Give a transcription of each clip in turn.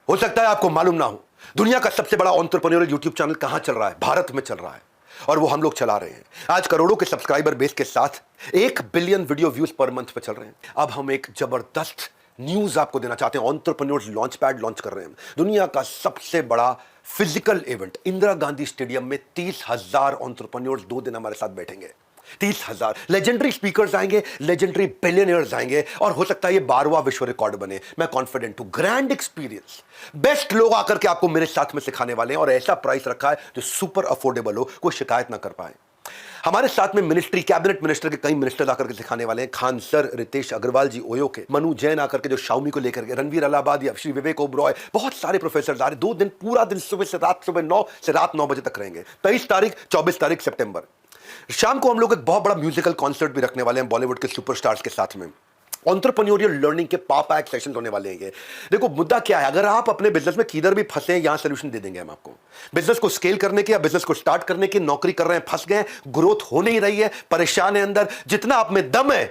हो सकता है आपको मालूम ना हो, दुनिया का सबसे बड़ा एंटरप्रेन्योरियल यूट्यूब चैनल कहां चल रहा है? भारत में चल रहा है, और वो हम लोग चला रहे हैं। आज करोड़ों के सब्सक्राइबर बेस के साथ 1 billion video views per month पे चल रहे हैं। अब हम एक जबरदस्त न्यूज आपको देना चाहते हैं। एंटरप्रेन्योर्स लॉन्च पैड लॉन्च कर रहे हैं। दुनिया का सबसे बड़ा physical event Indira Gandhi stadium में 30,000 एंटरप्रेन्योर्स 2 दिन हमारे साथ बैठेंगे। 30,000 लेजेंडरी स्पीकर्स आएंगे, लेजेंडरी बिलियनियर्स आएंगे, और हो सकता है ये 12वां विश्व रिकॉर्ड बने। मैं कॉन्फिडेंट हूं। ग्रैंड एक्सपीरियंस, बेस्ट लोग आकर के आपको मेरे साथ में सिखाने वाले हैं, और ऐसा प्राइस रखा है जो सुपर अफोर्डेबल हो, कोई शिकायत ना कर पाए। हमारे साथ में मिनिस्ट्री, कैबिनेट मिनिस्टर के कई मिनिस्टर आकर के सिखाने वाले हैं। खान सर, रितेश अग्रवाल जी ओयो के, मनु जैन आकर के जो शाओमी को लेकर के, रणवीर अलाहाबादी, श्री विवेक ओबरॉय, बहुत सारे प्रोफेसर आ रहे। 2 दिन, पूरा दिन सुबह 9 से रात 9 बजे तक रहेंगे। 23 तारीख, 24 तारीख सितंबर। शाम को हम लोग एक बहुत बड़ा म्यूजिकल कॉन्सर्ट भी रखने वाले हैं बॉलीवुड के सुपरस्टार्स के साथ में। एंटरप्रेन्योरियल लर्निंग के पापा एक सेशन होने वाले हैं। ये देखो, मुद्दा क्या है, अगर आप अपने बिजनेस में किधर भी फंसे, यहां सोल्यूशन दे देंगे हम आपको। बिजनेस को स्केल करने के या बिजनेस को स्टार्ट करने की, नौकरी कर रहे हैं, फंस गए, ग्रोथ हो नहीं रही है, परेशान है अंदर, जितना आप में दम है,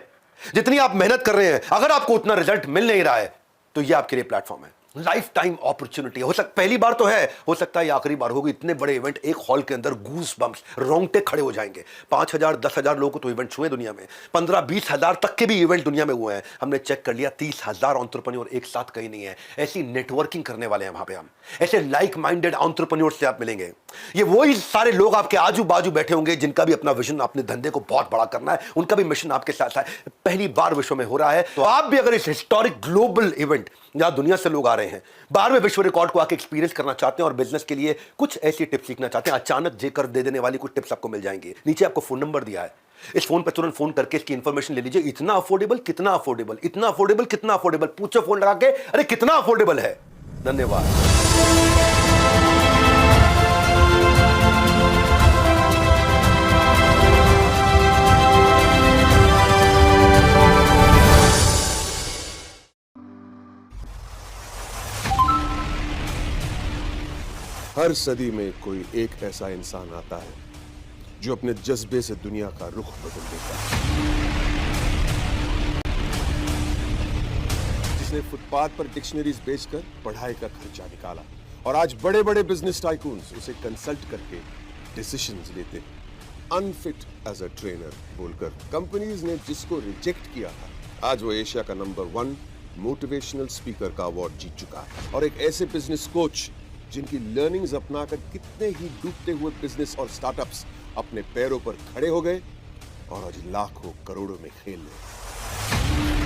जितनी आप मेहनत कर रहे हैं, अगर आपको उतना रिजल्ट मिल नहीं रहा है, तो ये आपके लिए प्लेटफॉर्म है। लाइफ टाइम अपॉर्चुनिटी हो सकता, पहली बार तो है, हो सकता है ये आखिरी बार होगी। इतने बड़े इवेंट एक हॉल के अंदर, गूस बम्प्स, रोंगटे खड़े हो जाएंगे। 5,000 10,000 लोगों को तो इवेंट हुए दुनिया में, 15-20 हजार तक के भी इवेंट दुनिया में हुए हैं। हमने चेक कर लिया, 30,000 एंटरप्रेन्योर एक साथ कहीं नहीं है। ऐसी नेटवर्किंग करने वाले हैं वहां पे हम, ऐसे लाइक माइंडेड एंटरप्रेन्योर से आप मिलेंगे। ये वही सारे लोग आपके आजू बाजू बैठे होंगे जिनका भी अपना विजन, अपने धंधे को बहुत बड़ा करना है, उनका भी मिशन आपके साथ है। पहली बार विश्व में हो रहा है, तो आप भी अगर इस हिस्टोरिक ग्लोबल इवेंट, जहां दुनिया से लोग आ रहे हैं, 12वें विश्व रिकॉर्ड को आके एक्सपीरियंस करना चाहते हैं और बिजनेस के लिए कुछ ऐसी टिप्स सीखना चाहते हैं, अचानक जेकर दे देने वाली कुछ टिप्स आपको मिल जाएंगी। नीचे आपको फोन नंबर दिया है, इस फोन पर तुरंत फोन करके इसकी इंफॉर्मेशन ले लीजिए। इतना अफोर्डेबल, कितना अफोर्डेबल, इतना अफोर्डेबल, कितना अफोर्डेबल, पूछो फोन लगा के, अरे कितना अफोर्डेबल है। धन्यवाद। हर सदी में कोई एक ऐसा इंसान आता है जो अपने जज्बे से दुनिया का रुख बदल देता है। जिसने फुटपाथ पर डिक्शनरीज बेचकर पढ़ाई का खर्चा निकाला, और आज बड़े बड़े बिजनेस टाइकून्स उसे कंसल्ट करके डिसीजंस लेते हैं। अनफिट एज अ ट्रेनर बोलकर कंपनीज ने जिसको रिजेक्ट किया था, आज वो एशिया का नंबर 1 मोटिवेशनल स्पीकर का अवार्ड जीत चुका है। और एक ऐसे बिजनेस कोच जिनकी लर्निंग्स अपनाकर कितने ही डूबते हुए बिजनेस और स्टार्टअप्स अपने पैरों पर खड़े हो गए और आज लाखों करोड़ों में खेल रहे।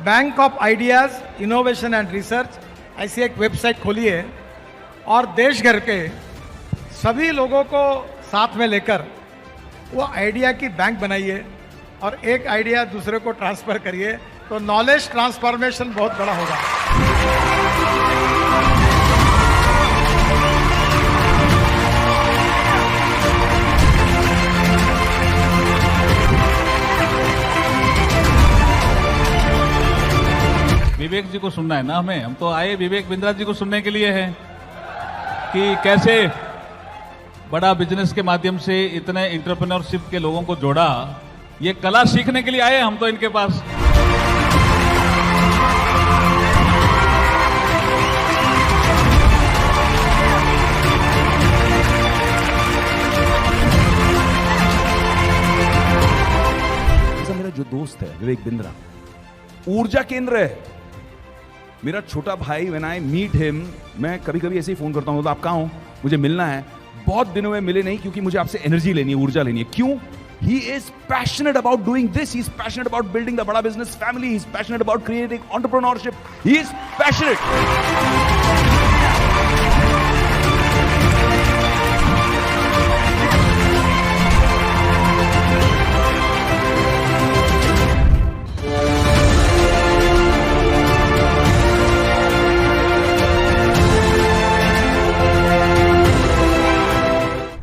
Bank of ideas innovation and research ऐसी एक वेबसाइट खोली है और देश भर के सभी लोगों को साथ में लेकर वो आइडिया की बैंक बनाइए और एक आइडिया दूसरे को ट्रांसफर करिए तो नॉलेज ट्रांसफॉर्मेशन बहुत बड़ा होगा। विवेक जी को सुनना है ना हमें, हम तो आए विवेक बिंद्रा जी को सुनने के लिए हैं कि कैसे बड़ा बिजनेस के माध्यम से इतने एंटरप्रेन्योरशिप के लोगों को जोड़ा। ये कला सीखने के लिए आए हम तो इनके पास। मेरा जो दोस्त है विवेक बिंद्रा ऊर्जा केंद्र है। मेरा छोटा भाई, व्हेन आई मीट हिम, मैं कभी कभी ऐसे ही फोन करता हूँ, तो आप कहाँ हो, मुझे मिलना है। बहुत दिनों में मिले नहीं क्योंकि मुझे आपसे एनर्जी लेनी है, ऊर्जा लेनी है। क्यों? He is passionate about doing this, he is passionate about building the बड़ा business family, he is passionate about creating entrepreneurship, he is passionate.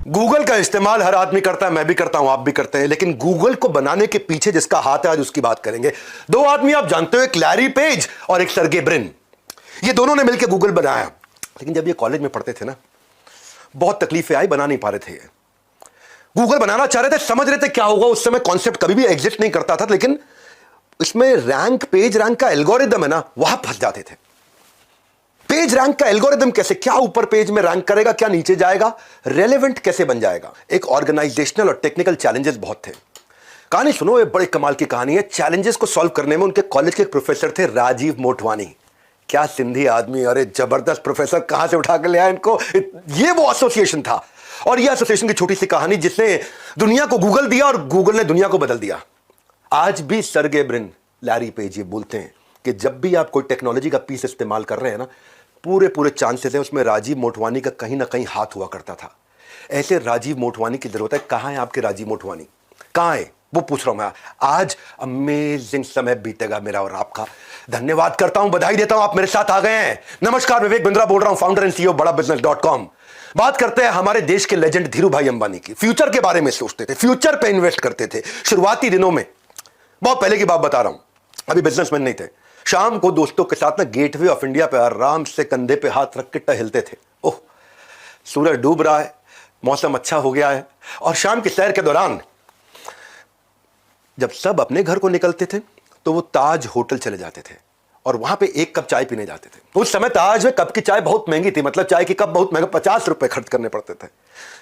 Google का इस्तेमाल हर आदमी करता है, मैं भी करता हूं, आप भी करते हैं, लेकिन गूगल को बनाने के पीछे जिसका हाथ है आज उसकी बात करेंगे। दो आदमी आप जानते हो, एक लैरी पेज और एक सर्गे ब्रिन। ये दोनों ने मिलकर गूगल बनाया, लेकिन जब ये कॉलेज में पढ़ते थे ना, बहुत तकलीफें आई, बना नहीं पा रहे थे। ये गूगल बनाना चाह रहे थे, समझ रहे थे क्या होगा। उस समय कॉन्सेप्ट कभी भी एग्जिस्ट नहीं करता था, लेकिन इसमें रैंक, पेज रैंक का एल्गोरिदम है ना, वहां फंस जाते थे। पेज रैंक का एल्गोरिदम कैसे, क्या ऊपर पेज में रैंक करेगा, क्या नीचे जाएगा, रेलेवेंट कैसे बन जाएगा। एक ऑर्गेनाइजेशनल और टेक्निकल चैलेंजेस बहुत थे। कहानी सुनो, ये बड़ी कमाल की कहानी है। चैलेंजेस को सॉल्व करने में उनके कॉलेज के एक प्रोफेसर थे, राजीव मोटवानी। क्या सिंधी आदमी, अरे जबरदस्त प्रोफेसर, कहां से उठा कर ले आया इनको। ये वो एसोसिएशन था, और ये एसोसिएशन की छोटी सी कहानी जिसने दुनिया को गूगल दिया और गूगल ने दुनिया को बदल दिया। आज भी सर्गे ब्रिन, लैरी पेज ये बोलते हैं कि जब भी आप कोई टेक्नोलॉजी का पीस इस्तेमाल कर रहे हैं ना, पूरे चांसेस हैं उसमें राजीव मोटवानी का कहीं ना कहीं हाथ हुआ करता था। ऐसे राजीव मोटवानी की जरूरत है। कहां है आपके राजीव मोटवानी, कहां है वो पूछ रहा हूं मैं। आज अमेजिंग समय बीतेगा मेरा और आपका। धन्यवाद करता हूं, बधाई देता हूं, आप मेरे साथ आ गए हैं। नमस्कार, विवेक बिंद्रा बोल रहा हूं, फाउंडर एंड सीईओ badabusiness.com। बात करते हैं हमारे देश के लेजेंड धीरू भाई अंबानी की। फ्यूचर के बारे में सोचते थे, फ्यूचर पे इन्वेस्ट करते थे शुरुआती दिनों में। बहुत पहले की बात बता रहा हूं, अभी बिजनेसमैन नहीं थे। शाम को दोस्तों के साथ ना गेटवे ऑफ इंडिया पे आराम से कंधे पे हाथ रख के टहलते थे। ओह, सूरज डूब रहा है, मौसम अच्छा हो गया है, और शाम की सैर के दौरान जब सब अपने घर को निकलते थे तो वो ताज होटल चले जाते थे और वहां पे एक कप चाय पीने जाते थे। उस समय ताज में कप की चाय बहुत महंगी थी, मतलब चाय की कप बहुत महंगा, 50 रुपए खर्च करने पड़ते थे।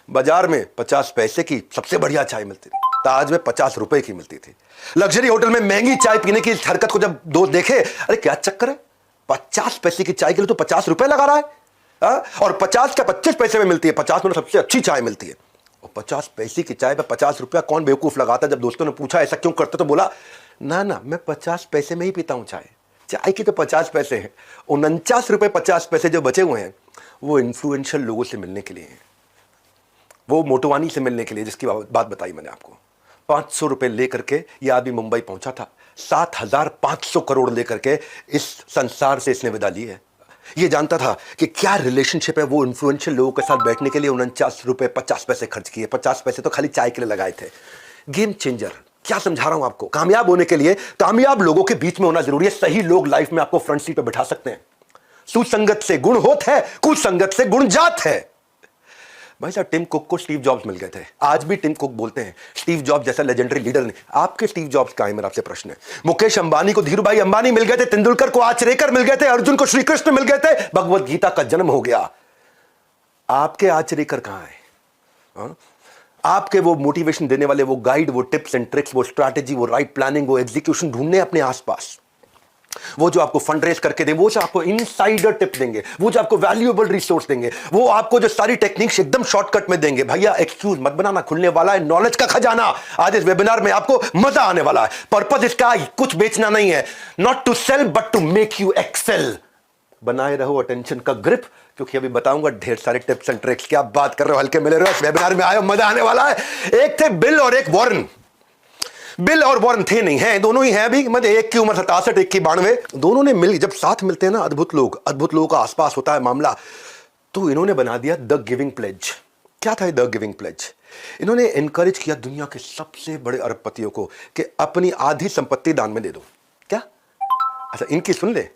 बाजार में 50 पैसे की सबसे बढ़िया चाय मिलती थी, ताज में 50 रुपए की मिलती थी। लग्जरी होटल में महंगी चाय पीने की हरकत को जब दोस्त देखे, अरे क्या चक्कर है, 50 पैसे की चाय के लिए तो 50 रुपए लगा रहा है, और 50 का 25 पैसे में मिलती है, 50 में सबसे अच्छी चाय मिलती है। और 50 पैसे की चाय पे 50 रुपया कौन बेवकूफ लगाता। जब दोस्तों ने पूछा ऐसा क्यों करते, तो बोला ना मैं 50 पैसे में ही पीता हूं चाय, चाय की तो 50 पैसे हैं, 49 रुपए 50 पैसे जो बचे हुए हैं वो इन्फ्लुएंशियल लोगों से मिलने के लिए हैं, वो मोटवानी से मिलने के लिए, जिसकी बात बताई मैंने आपको। 500 रुपए लेकर के ये आदमी मुंबई पहुंचा था, 7,500 करोड़ लेकर के इस संसार से इसने विदा ली है। ये जानता था कि क्या रिलेशनशिप है, वो इन्फ्लुएंशियल लोगों के साथ बैठने के लिए 49 रुपए 50 पैसे खर्च किए। 50 पैसे तो खाली चाय के लिए लगाए थे। गेम चेंजर, क्या समझा रहा हूं आपको। कामयाब होने के लिए कामयाब लोगों के बीच में होना जरूरी है। सही लोग लाइफ में आपको फ्रंट सीट पे बिठा सकते हैं। सुसंगत से गुण होत है, कुसंगत से गुण जात है। भाई साहब, टिम कुक को स्टीव जॉब्स मिल गए थे, आज भी टिम कुक बोलते हैं स्टीव जॉब्स जैसा लेजेंडरी लीडर नहीं। आपके स्टीव जॉब्स कहां है, मेरा आपसे प्रश्न है। मुकेश अंबानी को धीरूभाई अंबानी मिल गए थे, तेंदुलकर को आचरेकर मिल गए थे, अर्जुन को श्री कृष्ण मिल गए थे, भगवत गीता का जन्म हो गया। आपके आचरेकर कहां है? आपके वो मोटिवेशन देने वाले, वो गाइड, वो टिप्स एंड ट्रिक्स, वो स्ट्रैटेजी, वो राइट प्लानिंग, वो एग्जीक्यूशन ढूंढने अपने आसपास। वो जो आपको फंड रेज करके देंगे, वो जो आपको इनसाइडर टिप देंगे, वो जो आपको वैल्यूएबल रिसोर्स देंगे, वो आपको जो सारी टेक्निक्स एकदम शॉर्टकट में देंगे। भैया एक्सक्यूज मत बनाना, खुलने वाला है नॉलेज का खजाना। आज इस वेबिनार में आपको मजा आने वाला है। पर्पस इसका कुछ बेचना नहीं है, not to sell but to make you excel. बनाए रहो अटेंशन का ग्रिप, क्योंकि अभी बताऊंगा ढेर सारे टिप्स एंड ट्रिक्स। क्या बात कर रहे हो, हल्के मिले रहे हो, इस वेबिनार में आए हो, मजा आने वाला है। एक थे बिल और एक वॉरेन। बिल और वॉरेन थे नहीं, हैं दोनों ही हैं अभी, मतलब एक की उम्र 67, एक की 92। दोनों ने मिल, जब साथ मिलते हैं ना अद्भुत लोगों का आसपास होता है मामला। तो इन्होंने बना दिया द गिविंग प्लेज। क्या था द गिविंग प्लेज? इन्होंने एनकरेज किया दुनिया के सबसे बड़े अरबपतियों को कि अपनी आधी संपत्ति दान में दे दो। क्या? अच्छा, इनकी सुन ले,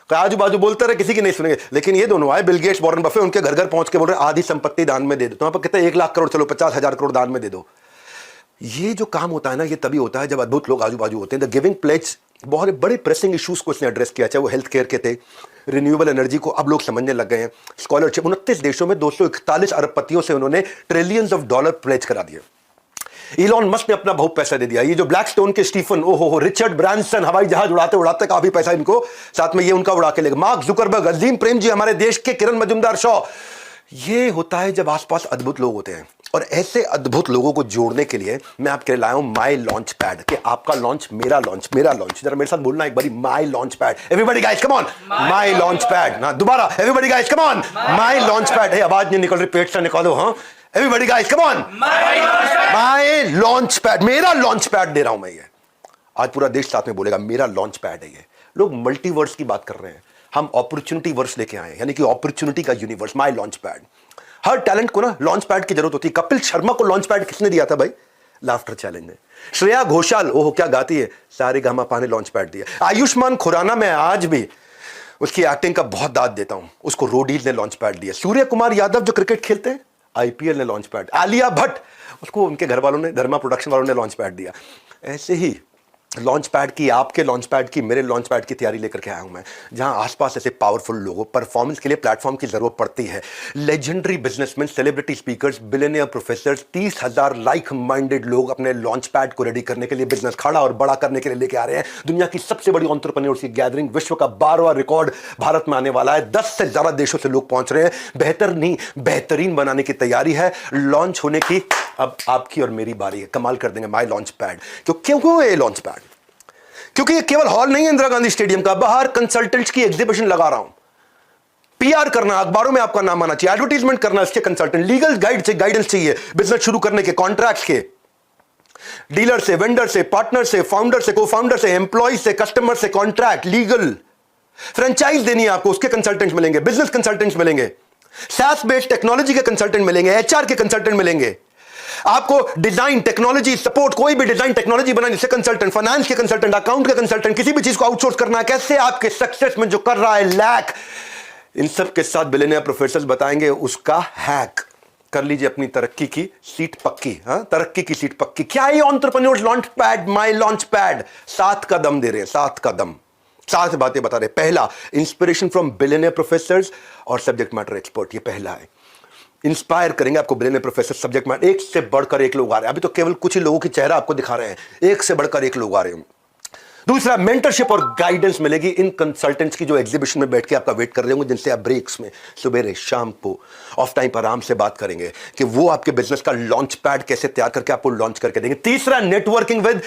आजू बाजू बोलते रहे, किसी की नहीं सुनेंगे। लेकिन ये दोनों आए, बिल गेट्स, वॉरेन बफे, उनके घर घर पहुंच के बोल रहे आधी संपत्ति दान में दे दो। तो कहते हैं 1 लाख करोड़, चलो 50,000 करोड़ दान में दे दो। ये जो काम होता है ना, ये तभी होता है जब अद्भुत लोग आजू बाजू होते हैं। द गिविंग प्लेज बहुत बड़े प्रेसिंग इश्यूज को इसने एड्रेस किया, चाहे वो हेल्थ केयर के थे, रिन्यूएबल एनर्जी को अब लोग समझने लग गए हैं, स्कॉलरशिप। 29 देशों में 241 अरबपतियों से उन्होंने ट्रिलियंस ऑफ डॉलर प्लेज करा दिए। इलॉन मस्क ने अपना बहुत पैसा दे दिया। ये जो ब्लैकस्टोन के स्टीफन, ओहो, रिचर्ड ब्रांसन, हवाई जहाज उड़ाते उड़ाते काफी पैसा इनको साथ में ये उनका उड़ा के लेगा। मार्क जुकरबर्ग, अजीम प्रेम जी, हमारे देश के किरण मजुमदार शॉ। ये होता है जब आसपास अद्भुत लोग होते हैं। और ऐसे अद्भुत लोगों को जोड़ने के लिए मैं आपके लिए लाया हूं माई लॉन्च पैड। कि आपका लॉन्च मेरा लॉन्च, मेरा लॉन्च। जरा मेरे साथ बोलना एक बारी, my launch pad. Everybody guys come on, my launch pad. ना दोबारा, everybody guys come on, my launch pad. है आवाज नहीं निकल रही, पेट से निकालो। हाँ, everybody guys come on, my launch pad. मेरा लॉन्च पैड दे रहा हूं मैं। ये आज पूरा देश साथ में बोलेगा मेरा लॉन्च पैड है। ये लोग मल्टीवर्स की बात कर रहे हैं, हम अपॉर्चुनिटी वर्स लेके आए, यानी कि अपॉर्चुनिटी का यूनिवर्स, माई लॉन्च पैड। हर टैलेंट को ना लॉन्च पैड की जरूरत होती है। कपिल शर्मा को लॉन्च पैड किसने दिया था भाई? लाफ्टर चैलेंज ने। श्रेया घोषाल, ओहो क्या गाती है, सारेगामापा ने लॉन्च पैड दिया। आयुष्मान खुराना, मैं आज भी उसकी एक्टिंग का बहुत दाद देता हूं, उसको रोडीज ने लॉन्च पैड दिया। सूर्य कुमार यादव जो क्रिकेट खेलते हैं, आईपीएल ने लॉन्च पैड। आलिया भट्ट, उसको उनके घर वालों ने, धर्मा प्रोडक्शन वालों ने लॉन्च पैड दिया। ऐसे ही लॉन्च पैड की, आपके लॉन्च पैड की, मेरे लॉन्च पैड की तैयारी लेकर के आया हूं मैं, जहां आसपास ऐसे पावरफुल लोगों, परफॉर्मेंस के लिए प्लेटफॉर्म की जरूरत पड़ती है। Legendary businessman, celebrity speakers, billionaire professors, 30,000 like minded लोग अपने लॉन्च पैड को रेडी करने के लिए, बिजनेस खड़ा और बड़ा करने के लिए लेके आ रहे हैं। दुनिया की सबसे बड़ी एंटरप्रेन्योर्स की गैदरिंग, विश्व का 12वां रिकॉर्ड भारत में आने वाला है। 10 से ज्यादा देशों से लोग पहुंच रहे हैं। बेहतर नहीं, बेहतरीन बनाने की तैयारी है। लॉन्च होने की अब आपकी और मेरी बारी है। कमाल कर देंगे माई लॉन्च पैड। क्यों ये लॉन्च पैड? क्योंकि ये केवल हॉल नहीं है इंदिरा गांधी स्टेडियम का, बाहर कंसल्टेंट्स की एग्जीबिशन लगा रहा हूं। पीआर करना, अखबारों में आपका नाम आना चाहिए, एडवर्टाइजमेंट करना, इसके कंसल्टेंट, लीगल गाइडेंस चाहिए बिजनेस शुरू करने के, कॉन्ट्रैक्ट्स के, डीलर से, वेंडर से, पार्टनर से, फाउंडर से, को फाउंडर से, एम्प्लॉय से, कस्टमर से, कॉन्ट्रैक्ट, लीगल, फ्रेंचाइज देनी है आपको, उसके कंसल्टेंट्स मिलेंगे, बिजनेस कंसल्टेंट्स मिलेंगे, SaaS बेस्ड टेक्नोलॉजी के कंसल्टेंट मिलेंगे, HR के कंसल्टेंट मिलेंगे, आपको डिजाइन, टेक्नोलॉजी सपोर्ट, कोई भी डिजाइन टेक्नोलॉजी बनाने से कंसल्टेंट, फाइनेंस के कंसल्टेंट, अकाउंट के कंसल्टेंट, किसी भी चीज को आउटसोर्स करना है, कैसे आपके सक्सेस में जो कर रहा है लैक, इन सब के साथ बिलियनियर प्रोफेसर्स बताएंगे उसका हैक। कर लीजिए अपनी तरक्की की सीट पक्की। हाँ, तरक्की की सीट पक्की। क्या है एंटरप्रेन्योर्स लॉन्च पैड, माई लॉन्च पैड? 7 कदम दे रहे हैं, 7 कदम, 7 बातें बता रहे। पहला, इंस्पिरेशन फ्रॉम बिलियनियर प्रोफेसर्स और सब्जेक्ट मैटर एक्सपर्ट। ये पहला है, इंस्पायर करेंगे आपको बिलियनियर प्रोफेसर, सब्जेक्ट मैटर, एक से बढ़कर एक लोग आ रहे हैं। अभी तो केवल कुछ ही लोगों की चेहरा आपको दिखा रहे हैं, एक से बढ़कर एक लोग आ रहे हैं। दूसरा, मेंटरशिप और गाइडेंस मिलेगी इन कंसल्टेंट्स की जो एग्जीबिशन में बैठ के आपका वेट कर रहे होंगे, जिनसे आप ब्रेक्स में, सुबह शाम को, ऑफ टाइम पर आराम से बात करेंगे कि वो आपके बिजनेस का लॉन्च पैड कैसे तैयार करके आपको लॉन्च करके देंगे। तीसरा, networking with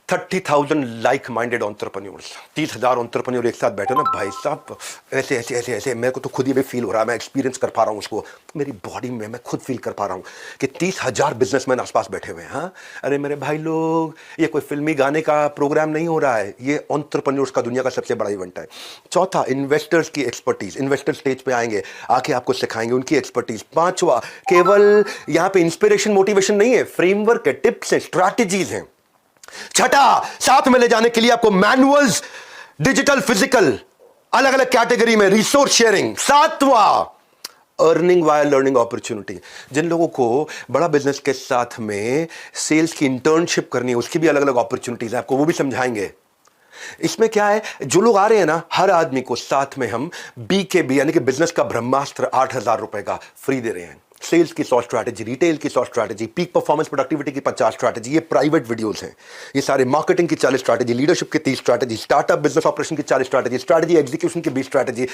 30,000 like minded entrepreneurs. 30,000 entrepreneur एक साथ बैठे ना भाई साहब, ऐसे ऐसे ऐसे ऐसे, मेरे को तो खुद ही फील हो रहा है, मैं एक्सपीरियंस कर पा रहा हूं उसको, मेरी बॉडी में मैं खुद फील कर पा रहा हूं कि 30,000 बिजनेसमैन आसपास बैठे हुए हैं। हाँ, अरे मेरे भाई लोग, ये कोई फिल्मी गाने का प्रोग्राम नहीं हो रहा है, ये एंटरप्रेन्योर्स का दुनिया का सबसे बड़ा इवेंट है। चौथा, इन्वेस्टर्स की एक्सपर्टीज, इन्वेस्टर स्टेज पे आएंगे, आके आपको सिखाएंगे उनकी एक्सपर्टीज। पांचवा, केवल यहां पे इंस्पिरेशन मोटिवेशन नहीं है, फ्रेमवर्क है, टिप्स है, स्ट्रैटेजीज हैं। छठा, साथ में ले जाने के लिए आपको मैनुअल्स, डिजिटल, फिजिकल, अलग अलग कैटेगरी में रिसोर्स शेयरिंग। सातवां, अर्निंग वाया लर्निंग अपॉर्चुनिटी। जिन लोगों को बड़ा बिजनेस के साथ में सेल्स की इंटर्नशिप करनी है, उसकी भी अलग अलग अपॉर्चुनिटीज है, आपको वो भी समझाएंगे। इसमें क्या है, जो लोग आ रहे हैं ना, हर आदमी को साथ में हम BKB यानी कि बिजनेस का ब्रह्मास्त्र 8,000 रुपए का फ्री दे रहे हैं। सेल्स की 100 स्ट्रैटेजी, रिटेल की 100 स्ट्रैटेजी, पीक परफॉर्मेंस प्रोडक्टिविटी की 50 स्ट्रैटेजी, ये प्राइवेट वीडियोस हैं। ये सारे मार्केटिंग की 40 स्ट्रैटेजी, लीडरशिप की 30 स्ट्रैटेजी, स्टार्टअप बिजनेस ऑपरेशन की 40 स्ट्रैटेजी, स्ट्रैटेजी एग्जीक्यूशन की 20 स्ट्रैटेजी।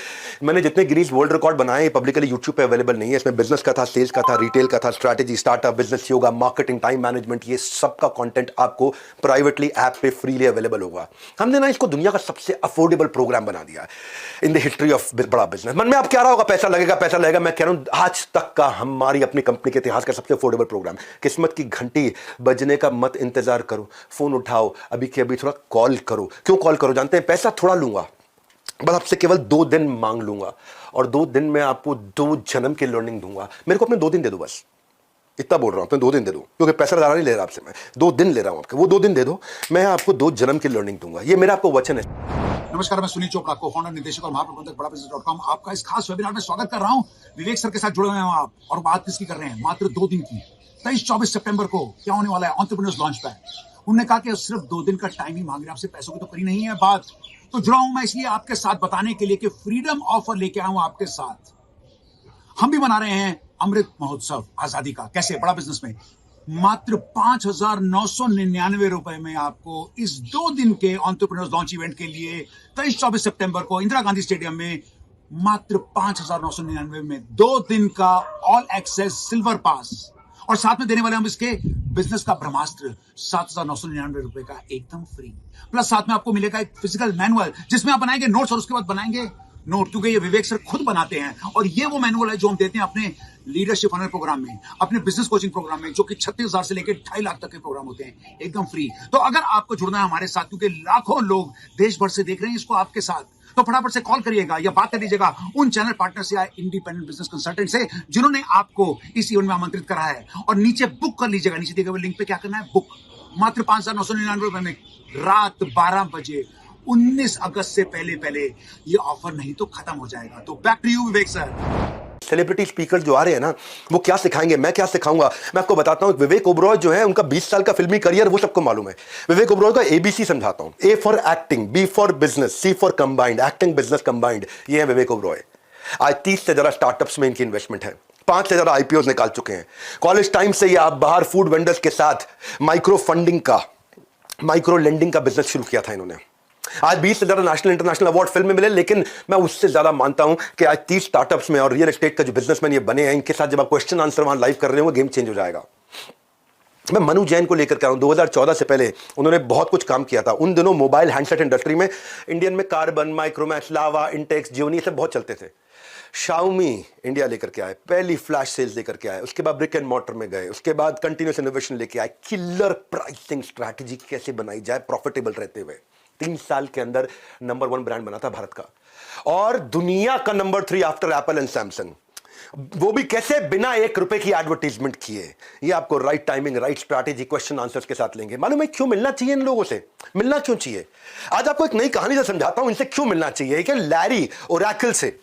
मैंने जितने गिनीज वर्ल्ड रिकॉर्ड बनाए पब्लिकली यूट्यूब पे अवेलेबल नहीं है। इसमें बिजनेस का था, सेल्स का था, रिटेल का था, strategy, startup business, yoga, marketing, time management, ये सबका कंटेंट आपको प्राइवेटली ऐप पे फ्रीली अवेलेबल होगा। हमने ना इसको दुनिया का सबसे अफोर्डेबल प्रोग्राम बना दिया है इन द हिस्ट्री ऑफ बड़ा बिजनेस। मन में आप क्या रहा होगा, पैसा लगेगा पैसा लगेगा। मैं कह रहा हूं आज तक का हमारी अपनी कंपनी के इतिहास का सबसे अफोर्डेबल प्रोग्राम। किस्मत की घंटी बजने का मत इंतजार करो, फोन उठाओ, अभी के अभी थोड़ा कॉल करो। क्यों कॉल करो जानते हैं? पैसा थोड़ा लूंगा, बस आपसे केवल 2 दिन मांग लूंगा और 2 दिन में आपको 2 जन्म की लर्निंग दूंगा। मेरे को अपने 2 दिन दे दो, बस इतना बोल रहा हूं, अपने 2 दिन दे दो, क्योंकि पैसा ज़्यादा नहीं ले रहा आपसे, मैं 2 दिन ले रहा हूं आपके। वो 2 दिन दे दो, मैं आपको 2 जन्म की लर्निंग दूंगा। ये मेरा आपको वचन है। नमस्कार, मैं सुनील चोपड़ा, को-फाउंडर, निदेशक और महाप्रबंधक बड़ा बिजनेस.com आपका इस खास वेबिनार में स्वागत कर रहा हूं। विवेक सर के साथ जुड़े हुए हैं आप, और बात किसकी कर रहे हैं? मात्र 2 दिन की, 23-24 सितंबर को क्या होने वाला है? Entrepreneurs launch pad. उन्होंने कहा कि सिर्फ 2 दिन का टाइम ही मांग रहे हैं आपसे, पैसों की तो करी नहीं है बात। तो जुड़ा हूं मैं इसलिए आपके साथ बताने के लिए कि फ्रीडम ऑफर लेके आया हूं आपके साथ। हम भी मना रहे हैं अमृत महोत्सव आजादी का। कैसे? बड़ा बिजनेस में मात्र 5,999 रुपए में आपको इस 2 दिन के एंटरप्रेन्योर्स लॉन्च इवेंट के लिए 23-24 सितंबर को इंदिरा गांधी स्टेडियम में मात्र 5,999 में 2 दिन का ऑल एक्सेस सिल्वर पास, और साथ में देने वाले हम इसके बिजनेस का ब्रह्मास्त्र 7,999 रुपए का एकदम फ्री। प्लस साथ में आपको मिलेगा एक फिजिकल मैनुअल जिसमें आप बनाएंगे नोट्स और उसके बाद बनाएंगे नोट, क्योंकि ये विवेक सर खुद बनाते हैं। और ये वो मैनुअल है जो हम देते हैं अपने लीडरशिप फनल प्रोग्राम में, अपने बिजनेस कोचिंग प्रोग्राम में, जो कि 36,000 से लेकर 2.5 लाख तक के प्रोग्राम होते हैं एकदम फ्री। तो अगर आपको जुड़ना है हमारे साथ, क्योंकि लाखों लोग देश भर से देख रहे हैं इसको आपके साथ, तो फटाफट से कॉल करिएगा या बात कर लीजिएगा उन चैनल पार्टनर से या इंडिपेंडेंट बिजनेस कंसल्टेंट से जिन्होंने आपको इस इवेंट में आमंत्रित करा है, और नीचे बुक कर लीजिएगा। नीचे दिए गए लिंक पे क्या करना है? बुक। मात्र 5,999 रुपए में रात 12 बजे 19 अगस्त से पहले ये ऑफर नहीं तो खत्म हो जाएगा। तो back to you Vivek sir. Celebrity speaker जो आ रहे हैं ना, वो क्या सिखाएंगे, मैं क्या सिखाऊंगा, मैं आपको बताता हूं। विवेक ओबरॉय जो है, उनका 20 साल का फिल्मी करियर वो सबको मालूम है। विवेक ओबरॉय का ABC समझाता हूं। A for acting, B for business, C for combined, acting business combined. ये है विवेक ओबरॉय। आज 30 से ज्यादा स्टार्टअप्स में इनकी इन्वेस्टमेंट है, 5 से ज्यादा IPOs निकाल चुके हैं। कॉलेज टाइम से ये आप बाहर फूड वेंडर्स के साथ माइक्रो फंडिंग का, माइक्रो लेंडिंग का बिजनेस शुरू किया था इन्होंने। आज 20 से ज्यादा नेशनल इंटरनेशनल अवार्ड फिल्म में मिले, लेकिन मैं उससे ज्यादा मानता हूं कि आज 30 स्टार्टअप्स में और रियल एस्टेट का जो बिजनेसमैन ये बने हैं, इनके साथ जब आप क्वेश्चन आंसर वहां लाइव कर रहे हो, गेम चेंज हो जाएगा। मैं मनु जैन को लेकर कह रहा हूं। 2014 से पहले उन्होंने बहुत कुछ काम किया था। उन दिनों मोबाइल हैंडसेट इंडस्ट्री में इंडियन में कार्बन, माइक्रोमैक्स, लावा, इंटेक्स, जियोनी सब बहुत चलते थे। शाओमी इंडिया लेकर के आए, पहली फ्लैश सेल्स लेकर के आए, उसके बाद ब्रिक एंड मॉर्टर में गए, उसके बाद कंटिन्यूस इनोवेशन लेके आए, किलर प्राइसिंग स्ट्रैटेजी कैसे बनाई जाए प्रॉफिटेबल रहते हुए। 3 साल के अंदर नंबर 1 ब्रांड बना था भारत का, और दुनिया का number 3 after Apple and Samsung. वो भी कैसे? बिना 1 रुपए की एडवर्टीजमेंट किए। ये आपको right timing, right strategy, question answers के साथ लेंगे। मालूम है क्यों मिलना चाहिए इन लोगों से? मिलना क्यों चाहिए? आज आपको एक नई कहानी से समझाता हूं इनसे क्यों मिलना चाहिए। कि लैरी ओरेकल से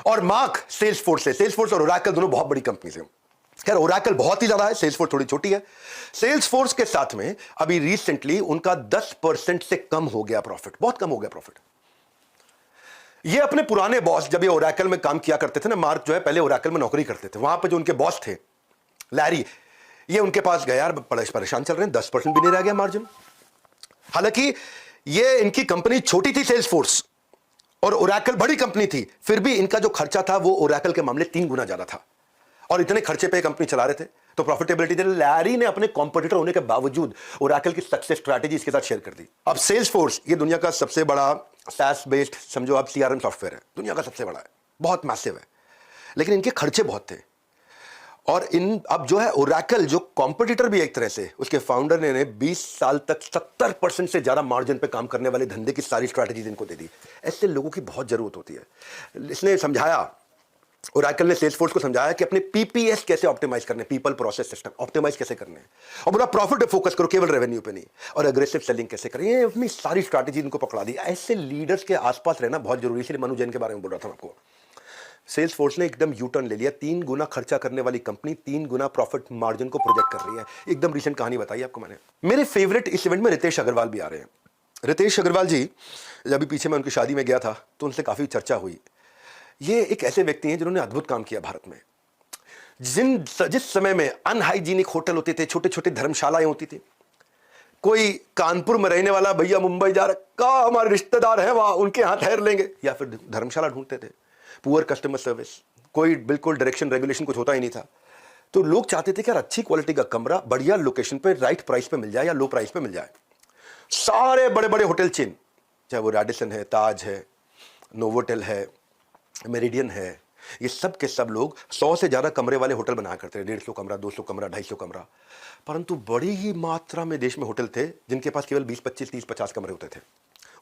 और मार्क सेल्सफोर्स से। सेल्सफोर्स और ओरेकल दोनों बहुत बड़ी कंपनी से। खैर ओरेकल बहुत ही ज्यादा है, सेल्सफोर्स थोड़ी छोटी है। सेल्सफोर्स के साथ में अभी रिसेंटली उनका 10% से कम हो गया प्रॉफिट, बहुत कम हो गया प्रॉफिट। ये अपने पुराने बॉस, जब ये ओरेकल में काम किया करते थे ना, मार्क जो है पहले ओरेकल में नौकरी करते थे, वहां पे जो उनके बॉस थे लैरी, ये उनके पास गया, यार परेशान चल रहे हैं, 10% भी नहीं रह गया मार्जिन। हालांकि ये इनकी कंपनी छोटी थी सेल्सफोर्स, और ओरेकल बड़ी कंपनी थी, फिर भी इनका जो खर्चा था वो ओरेकल के मामले 3 गुना ज्यादा था, और इतने खर्चे पे कंपनी चला रहे थे, तो प्रॉफिटेबिलिटी थे। लैरी ने अपने कॉम्पिटिटर होने के बावजूद ओरेकल की सक्सेस स्ट्रैटेजी इसके साथ शेयर कर दी। अब सेल्सफोर्स ये दुनिया का सबसे बड़ा SaaS बेस्ड, समझो आप, CRM सॉफ्टवेयर है, दुनिया का सबसे बड़ा है, बहुत मैसिव है, लेकिन इनके खर्चे बहुत थे। और इन अब जो है ओरेकल, जो कॉम्पिटिटर भी एक तरह से, उसके फाउंडर ने 20 साल तक 70% से ज्यादा मार्जिन पे काम करने वाले धंधे की सारी स्ट्रैटेजीज इनको दे दी। ऐसे लोगों की बहुत जरूरत होती है। इसने समझाया, ओरेकल ने सेल्सफोर्स को समझाया कि अपने PPS कैसे ऑप्टिमाइज करने, पीपल प्रोसेस सिस्टम ऑप्टिमाइज कैसे करने हैं, और पूरा प्रॉफिट पे फोकस करो, केवल रेवेन्यू पे नहीं, और एग्रेसिव सेलिंग कैसे करें। ये अपनी सारी स्ट्रैटेजी इनको पकड़ा दी। ऐसे लीडर्स के आसपास रहना बहुत जरूरी है। इसलिए मनु जैन के बारे में बोल रहा था आपको। सेल्सफोर्स ने एकदम यू टर्न ले लिया। 3 गुना खर्चा करने वाली कंपनी 3 गुना प्रॉफिट मार्जिन को प्रोजेक्ट कर रही है। एकदम रिसेंट कहानी बताई आपको मैंने। मेरे फेवरेट इस इवेंट में रितेश अग्रवाल भी आ रहे हैं। रितेश अग्रवाल जी, जब पीछे मैं उनकी शादी में गया था तो उनसे काफी चर्चा हुई। ये एक ऐसे व्यक्ति हैं जिन्होंने अद्भुत काम किया भारत में। जिस समय में अनहाइजीनिक होटल होते थे, छोटे छोटे धर्मशालाएं होती थी, कोई कानपुर में रहने वाला भैया मुंबई जा रहा, कहा हमारे रिश्तेदार हैं वहां, उनके यहाँ ठहर लेंगे, या फिर धर्मशाला ढूंढते थे। पुअर कस्टमर सर्विस, कोई बिल्कुल डायरेक्शन रेगुलेशन कुछ होता ही नहीं था। तो लोग चाहते थे कि यार अच्छी क्वालिटी का कमरा बढ़िया लोकेशन पे राइट प्राइस पे मिल जाए या लो प्राइस पे मिल जाए। सारे बड़े बड़े होटल चेन, चाहे वो रेडिसन है, ताज है, नोवोटेल है, मेरिडियन है, ये सब के सब लोग 100 से ज़्यादा कमरे वाले होटल बनाया करते थे। 150 कमरा, 200 कमरा, 250 कमरा। परंतु बड़ी ही मात्रा में देश में होटल थे जिनके पास केवल 20, 25, 30, 50 कमरे होते थे।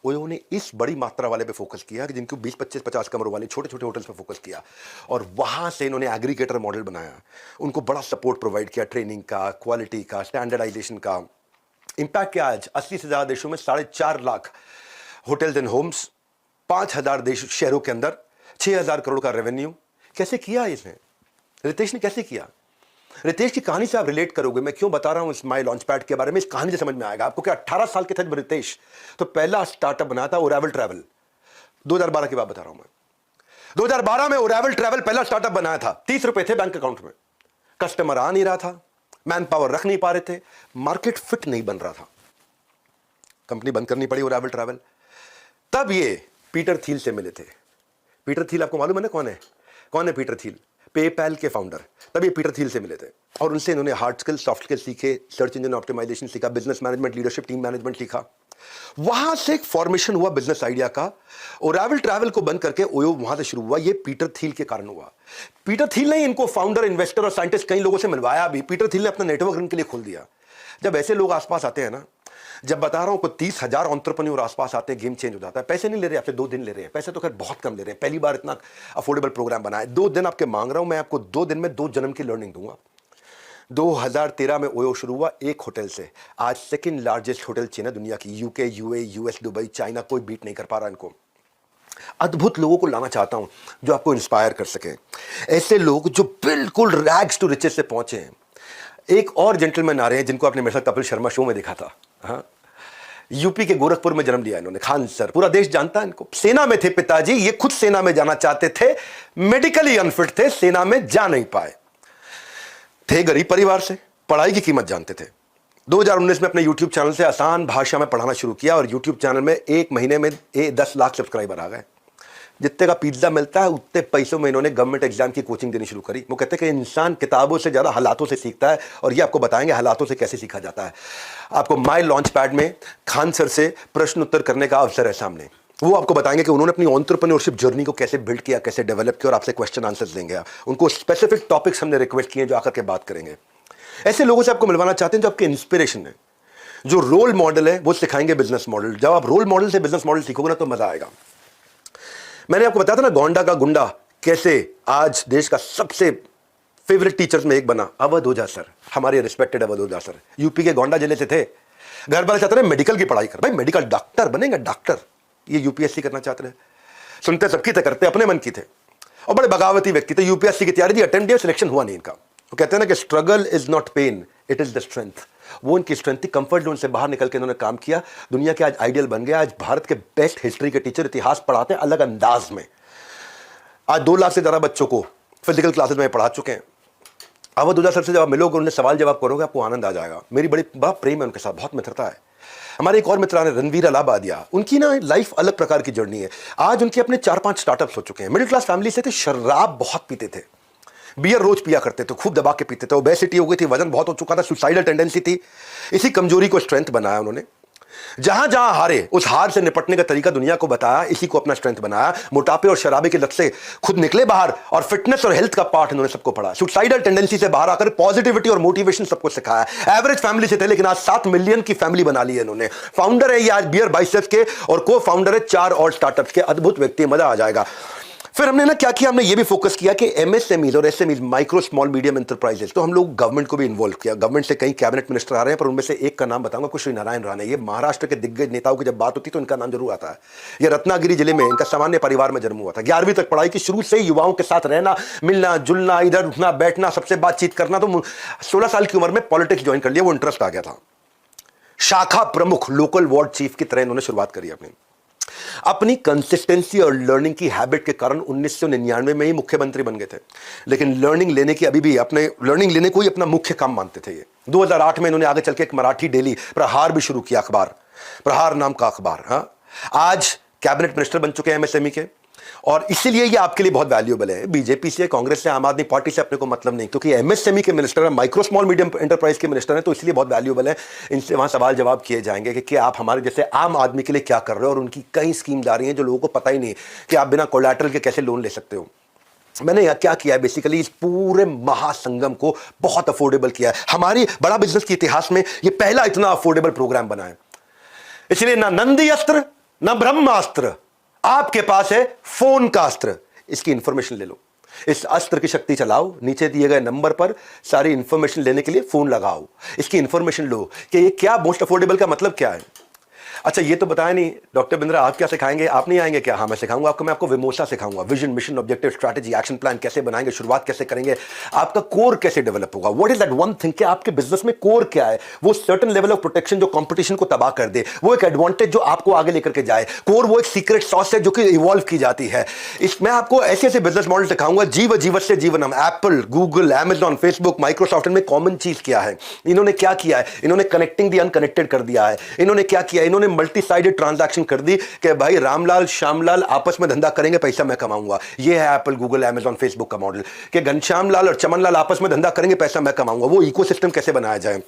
उन्होंने इस बड़ी मात्रा वाले पे फोकस किया कि जिनको 20, 25, 50 कमरों वाले छोटे छोटे होटल्स पे फोकस किया, और वहाँ से इन्होंने एग्रीगेटर मॉडल बनाया। उनको बड़ा सपोर्ट प्रोवाइड किया, ट्रेनिंग का, क्वालिटी का, स्टैंडर्डाइजेशन का। इम्पैक्ट क्या, आज 80 से ज़्यादा देशों में 4.5 लाख होटल्स एंड होम्स, 5,000 देश शहरों के अंदर, 6,000 करोड़ का रेवेन्यू। कैसे किया इसने? रितेश ने कैसे किया? रितेश की कहानी से आप रिलेट करोगे। मैं क्यों बता रहा हूं इस माई लॉन्च पैड के बारे में, इस कहानी से समझ में आएगा आपको। क्या 18 साल के थे जब रितेश तो पहला स्टार्टअप बनाया था ओरेवल ट्रैवल। 2012 की बात बता रहा हूं मैं। 2012 में ओरेवल ट्रैवल पहला स्टार्टअप बनाया था। 30 रुपए थे बैंक अकाउंट में, कस्टमर आ नहीं रहा था, मैन पावर रख नहीं पा रहे थे, मार्केट फिट नहीं बन रहा था, कंपनी बंद करनी पड़ी ओरेवल ट्रैवल। तब ये पीटर थील से मिले थे। पीटर थील आपको मालूम है ना कौन है? कौन है पीटर थील? पेपैल के फाउंडर। तब ये पीटर थील से मिले थे और उनसे इन्होंने हार्ड स्किल, सॉफ्ट स्किल सीखे, सर्च इंजन ऑप्टिमाइजेशन सीखा, business management, leadership, team management सीखा। वहां से एक फॉर्मेशन हुआ बिजनेस आइडिया का। ओरेवल ट्रैवल को बंद करके ओयो वहां से शुरू हुआ। ये पीटर थील के कारण हुआ। पीटर थील ने इनको फाउंडर, इन्वेस्टर और साइंटिस्ट कई लोगों से मिलवाया भी। पीटर थील ने अपना नेटवर्क इनके लिए खोल दिया। जब ऐसे लोग आसपास आते हैं ना, जब बता रहा हूं को 30,000 एंटरप्रेन्योर आसपास आते हैं, गेम चेंज हो जाता है। पैसे नहीं ले रहे आपसे, 2 दिन ले रहे हैं। पैसे तो खैर बहुत कम ले रहे हैं, पहली बार इतना अफोर्डेबल प्रोग्राम बना है। 2 दिन आपके मांग रहा हूं मैं, आपको 2 दिन में 2 जन्म की लर्निंग दूंगा। 2013 में ओयो शुरू हुआ एक होटल से। आज सेकंड लार्जेस्ट होटल चेन है दुनिया की। UK, UA, US, Dubai, China, कोई बीट नहीं कर पा रहा इनको। अद्भुत लोगों को लाना चाहता हूं जो आपको इंस्पायर कर सके, ऐसे लोग जो बिल्कुल रैग्स टू रिचेस से पहुंचे हैं। एक और जेंटलमैन आ रहे हैं जिनको आपने मेरे साथ कपिल शर्मा शो में देखा था। हाँ, यूपी के गोरखपुर में जन्म लिया इन्होंने, खान सर। पूरा देश जानता है इनको। सेना में थे पिताजी, ये खुद सेना में जाना चाहते थे, मेडिकली अनफिट थे, सेना में जा नहीं पाए। थे गरीब परिवार से, पढ़ाई की कीमत जानते थे। 2019 में अपने YouTube चैनल से आसान भाषा में पढ़ाना शुरू किया और YouTube चैनल में 1 महीने में 10 लाख सब्सक्राइबर आ गए। जितने का पिज्जा मिलता है उतने पैसों में इन्होंने गवर्नमेंट एग्जाम की कोचिंग देनी शुरू करी। वो कहते हैं कि इंसान किताबों से ज़्यादा हालातों से सीखता है, और ये आपको बताएंगे हालातों से कैसे सीखा जाता है। आपको माई लॉन्च पैड में खान सर से प्रश्न उत्तर करने का अवसर है सामने। वो आपको बताएंगे कि उन्होंने अपनी एंटरप्रेन्योरशिप जर्नी को कैसे बिल्ड किया, कैसे डेवलप किया, और आपसे क्वेश्चन आंसर्स देंगे। उनको स्पेसिफिक टॉपिक्स हमने रिक्वेस्ट किए जो आकर के बात करेंगे। ऐसे लोगों से आपको मिलवाना चाहते हैं जो आपके इंस्पिरेशन है, जो रोल मॉडल है। वो सिखाएंगे बिजनेस मॉडल। जब आप रोल मॉडल से बिजनेस मॉडल सीखोगे ना तो मजा आएगा। मैंने आपको बताया था ना गोंडा का गुंडा कैसे आज देश का सबसे फेवरेट टीचर्स में एक बना। अवध ओझा सर, हमारे रिस्पेक्टेड अवध ओझा सर, यूपी के गोंडा जिले से थे। घर वाले चाहते रहे मेडिकल की पढ़ाई कर, भाई मेडिकल डॉक्टर बनेगा, डॉक्टर। ये यूपीएससी करना चाहते रहे। सुनते सबकी थे, करते अपने मन की थे, और बड़े बगावती व्यक्ति थे। यूपीएससी की तैयारी थी, अटेम्प्ट दिया, सिलेक्शन हुआ नहीं इनका। वो कहते हैं ना कि struggle is not pain, it is the strength. वो इनकी स्ट्रेंथ थी। कंफर्ट जोन से बाहर निकल के इन्होंने काम किया। दुनिया के आज आइडियल बन गए। आज भारत के बेस्ट हिस्ट्री के टीचर इतिहास पढ़ाते हैं अलग अंदाज में। आज 2 लाख से ज़्यादा बच्चों को फिजिकल क्लासेस में पढ़ा चुके हैं। अवध ओझा सर से जब आप मिलोगे, उन्हें सवाल जवाब करोगे, आपको आनंद आ जाएगा। मेरी बड़ा प्रेम है उनके साथ, बहुत मित्रता है। हमारे एक और मित्र ने रणवीर अलाहाबादिया, उनकी ना लाइफ अलग प्रकार की जर्नी है। आज उनके अपने 4-5 स्टार्टअप्स हो चुके हैं। मिडिल क्लास फैमिली से थे, शराब बहुत पीते थे, बियर रोज पिया करते थे, खूब दबा के पीते थे। ओबेसिटी हो गई थी, वजन बहुत हो चुका था, सुसाइडल टेंडेंसी थी। इसी कमजोरी को स्ट्रेंथ बनाया उन्होंने। जहां जहां हारे, उस हार से निपटने का तरीका दुनिया को बताया, इसी को अपना स्ट्रेंथ बनाया। मोटापे और शराबे की लत से खुद निकले बाहर, और फिटनेस और हेल्थ का पार्ट इन्होंने सबको पढ़ा। सुसाइडल टेंडेंसी से बाहर आकर पॉजिटिविटी और मोटिवेशन सबको सिखाया। एवरेज फैमिली से थे, लेकिन आज 7 मिलियन की फैमिली बना ली है इन्होंने। फाउंडर है ये आज बियर बाइसेप्स के, और को फाउंडर है 4 और स्टार्टअप्स के। अद्भुत व्यक्ति, मजा आ जाएगा। फिर हमने ना क्या किया, हमने ये भी फोकस किया कि एमएसएमईज और SMEs, micro small medium enterprises, तो हम लोग गवर्नमेंट को भी इन्वॉल्व किया। गवर्नमेंट से कई कैबिनेट मिनिस्टर आ रहे हैं, पर उनमें से एक का नाम बताऊंगा, कुछ श्री नारायण राणे। ये महाराष्ट्र के दिग्गज नेताओं की जब बात होती तो इनका नाम जरूर आता है। ये रत्नागिरी जिले में इनका सामान्य परिवार में जन्म हुआ था। 11वीं तक पढ़ाई की, शुरू से युवाओं के साथ रहना, मिलना जुलना, इधर उठना बैठना, सबसे बातचीत करना। तो 16 साल की उम्र में पॉलिटिक्स ज्वाइन कर लिया, वो इंटरेस्ट आ गया था। शाखा प्रमुख, लोकल वार्ड चीफ की तरह इन्होंने शुरुआत करी अपनी। अपनी कंसिस्टेंसी और लर्निंग की हैबिट के कारण 1999 में ही मुख्यमंत्री बन गए थे, लेकिन लर्निंग लेने की अभी भी अपने लर्निंग लेने को ही अपना मुख्य काम मानते थे। ये 2008 में इन्होंने आगे चल के एक मराठी डेली प्रहार भी शुरू किया, अखबार प्रहार नाम का अखबार। हाँ, आज कैबिनेट मिनिस्टर बन चुके हैं एमएसएमई के, और इसीलिए ये आपके लिए बहुत वैल्यूएबल है। बीजेपी से, कांग्रेस से, आम आदमी पार्टी से अपने को मतलब नहीं, क्योंकि एमएसएमई के मिनिस्टर है, माइक्रो स्मॉल मीडियम एंटरप्राइज के मिनिस्टर हैं, तो इसलिए बहुत वैल्यूएबल है। इनसे वहां सवाल जवाब किए जाएंगे कि आप हमारे जैसे आम आदमी के लिए क्या कर रहे हो, और उनकी कई स्कीम्स आ रही हैं जो लोगों को पता ही नहीं कि आप बिना कोलैटरल के कैसे लोन ले सकते हो। मैंने यह क्या किया है, बेसिकली इस पूरे महासंगम को बहुत अफोर्डेबल किया है। हमारी बड़ा बिजनेस के इतिहास में यह पहला इतना अफोर्डेबल प्रोग्राम बना है। इसलिए ना नंदी अस्त्र ना ब्रह्मास्त्र, आपके पास है फोन का अस्त्र। इसकी इंफॉर्मेशन ले लो, इस अस्त्र की शक्ति चलाओ, नीचे दिए गए नंबर पर सारी इंफॉर्मेशन लेने के लिए फोन लगाओ, इसकी इंफॉर्मेशन लो कि ये क्या मोस्ट अफोर्डेबल का मतलब क्या है। अच्छा, ये तो बताया नहीं डॉक्टर बिंद्रा, आप क्या सिखाएंगे? आप नहीं आएंगे क्या? हाँ, मैं सिखाऊंगा आपको। मैं आपको विमोसा सिखाऊंगा, vision, mission, objective, strategy, action plan कैसे बनाएंगे, शुरुआत कैसे करेंगे, आपका कोर कैसे डेवलप होगा। What is that one thing कि आपके बिजनेस में कोर क्या है, वो सर्टेन लेवल ऑफ प्रोटेक्शन जो कंपटीशन को तबाह कर दे, वो एक एडवांटेज जो आपको आगे लेकर के जाए। कोर वो एक सीक्रेट सॉस है जो कि इवॉल्व की जाती है। मैं आपको ऐसे ऐसे बिजनेस मॉडल सिखाऊंगा, जीव से जीवनम। Apple, Google, Amazon, Facebook, Microsoft में कॉमन चीज क्या है? इन्होंने क्या किया है? इन्होंने कनेक्टिंग दी अनकनेक्टेड कर दिया है। इन्होंने क्या किया? इन्होंने मल्टी साइडेड ट्रांजैक्शन कर दी कि भाई रामलाल श्यामलाल आपस में धंधा करेंगे, पैसा मैं कमाऊंगा। ये है एप्पल, गूगल, अमेजॉन, फेसबुक का मॉडल कि घनश्याम लाल और चमन लाल आपस में धंधा करेंगे, पैसा मैं कमाऊंगा। वो इकोसिस्टम कैसे बनाया जाए।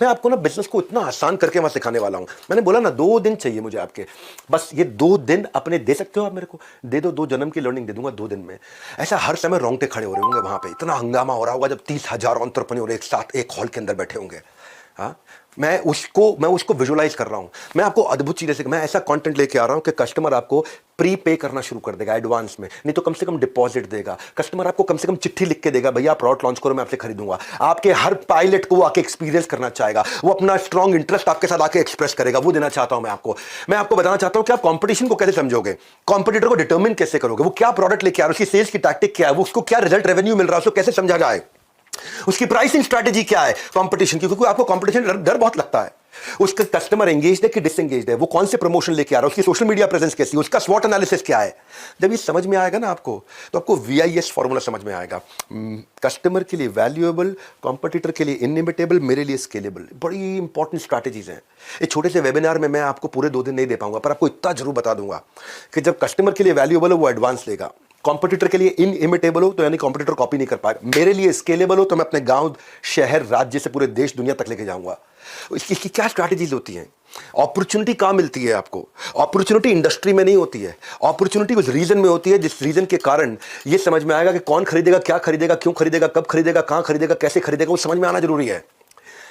मैं आपको ना बिजनेस को इतना आसान करके वहां सिखाने वाला हूं। मैंने बोला ना 2 दिन चाहिए मुझे आपके, बस ये 2 दिन अपने दे सकते हो आप मेरे को? दे दो, 2 जन्म की लर्निंग दे दूंगा 2 दिन में। ऐसा हर समय रोंगटे खड़े हो रहे होंगे वहां पे, इतना हंगामा हो रहा होगा जब 30,000 एंटरप्रेन्योर एक साथ एक हॉल के अंदर बैठे होंगे। हाँ, मैं उसको विजुलाइज कर रहा हूं। मैं आपको अद्भुत चीजें से, मैं ऐसा कंटेंट लेके आ रहा हूं कि कस्टमर आपको प्री पे करना शुरू कर देगा एडवांस में, नहीं तो कम से कम डिपॉजिट देगा। कस्टमर आपको कम से कम चिट्ठी लिख के देगा, भैया प्रोडक्ट लॉन्च करो, मैं आपसे खरीदूंगा। आपके हर पायलट को वो आके एक्सपीरियंस करना चाहेगा, वो अपना स्ट्रॉन्ग इंटरेस्ट आपके साथ आके एक्सप्रेस करेगा। वो देना चाहता हूं मैं आपको बताना चाहता हूं कि आप कंपटीशन को कैसे समझोगे, कॉम्पिटिटर को डिटर्मिन कैसे करोगे, वो क्या प्रोडक्ट लेके आ रहा है, उसकी सेल्स की टैक्टिक क्या है, वो उसको क्या रिजल्ट रेवेन्यू मिल रहा है, उसको कैसे समझा जाए, उसकी प्राइसिंग स्ट्रैटेजी क्या है कंपटीशन की, क्योंकि आपको कंपटीशन डर बहुत लगता है। उसका कस्टमर एंगेज्ड है कि डिसएंगेज्ड है, वो कौन से प्रमोशन लेके आ रहा है, उसकी सोशल मीडिया प्रेजेंस कैसी है, उसका स्वॉट एनालिसिस क्या है। जब ये समझ में आएगा ना आपको, तो आपको VIS फॉर्मूला समझ में आएगा। कस्टमर के लिए वैल्यूएबल, कॉम्पिटिटर के लिए इनइमिटेबल, मेरे लिए स्केलेबल। बड़ी इंपॉर्टेंट स्ट्रैटेजीज हैं। एक छोटे से वेबिनार में मैं आपको पूरे 2 दिन नहीं दे पाऊंगा, पर आपको इतना जरूर बता दूंगा कि जब कस्टमर के लिए वैल्यूएबल हो वो एडवांस लेगा, कॉम्पिटिटर के लिए इनइमिटेबल हो तो यानी कॉम्पिटिटर कॉपी नहीं कर पाएगा, मेरे लिए स्केलेबल हो तो मैं अपने गांव, शहर, राज्य से पूरे देश, दुनिया तक लेके जाऊंगा। इसकी क्या स्ट्रैटेजीज होती हैं? अपॉर्चुनिटी कहां मिलती है आपको? अपॉर्चुनिटी इंडस्ट्री में नहीं होती है, अपॉर्चुनिटी उस रीजन में होती है जिस रीजन के कारण ये समझ में आएगा कि कौन खरीदेगा, क्या खरीदेगा, क्यों खरीदेगा, कब खरीदेगा, कहां खरीदेगा, कैसे खरीदेगा, वो समझ में आना जरूरी है।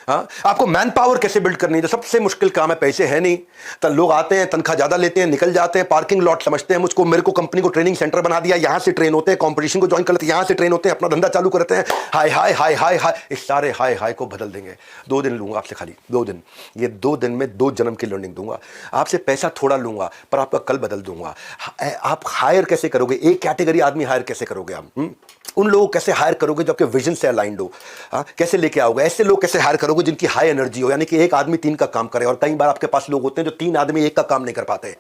हाँ, आपको मैन पावर कैसे बिल्ड करनी है, जो सबसे मुश्किल काम है। पैसे है नहीं तो लोग आते हैं, तनख्वाह ज्यादा लेते हैं, निकल जाते हैं, पार्किंग लॉट समझते हैं मुझको, मेरे को कंपनी को ट्रेनिंग सेंटर बना दिया, यहां से ट्रेन होते हैं, कंपटीशन को ज्वाइन कर लेते हैं, यहां से ट्रेन होते हैं, अपना धंधा चालू करते हैं। हाय हाय हाय हाय हाय, इस सारे हाय हाय को बदल देंगे। 2 दिन लूंगा आपसे, खाली 2 दिन। ये 2 दिन में 2 जन्म की लर्निंग दूंगा आपसे। पैसा थोड़ा लूंगा पर आपका कल बदल दूंगा। आप हायर कैसे करोगे, एक कैटेगरी आदमी हायर कैसे करोगे आप? उन लोगों को कैसे हायर करोगे जो आपके विजन से अलाइंड हो? कैसे लेके आओगे? ऐसे लोग कैसे हायर करोगे जिनकी हाई एनर्जी हो, यानी कि एक आदमी 3 का काम करे। और कई बार आपके पास लोग होते हैं जो 3 आदमी 1 का काम नहीं कर पाते।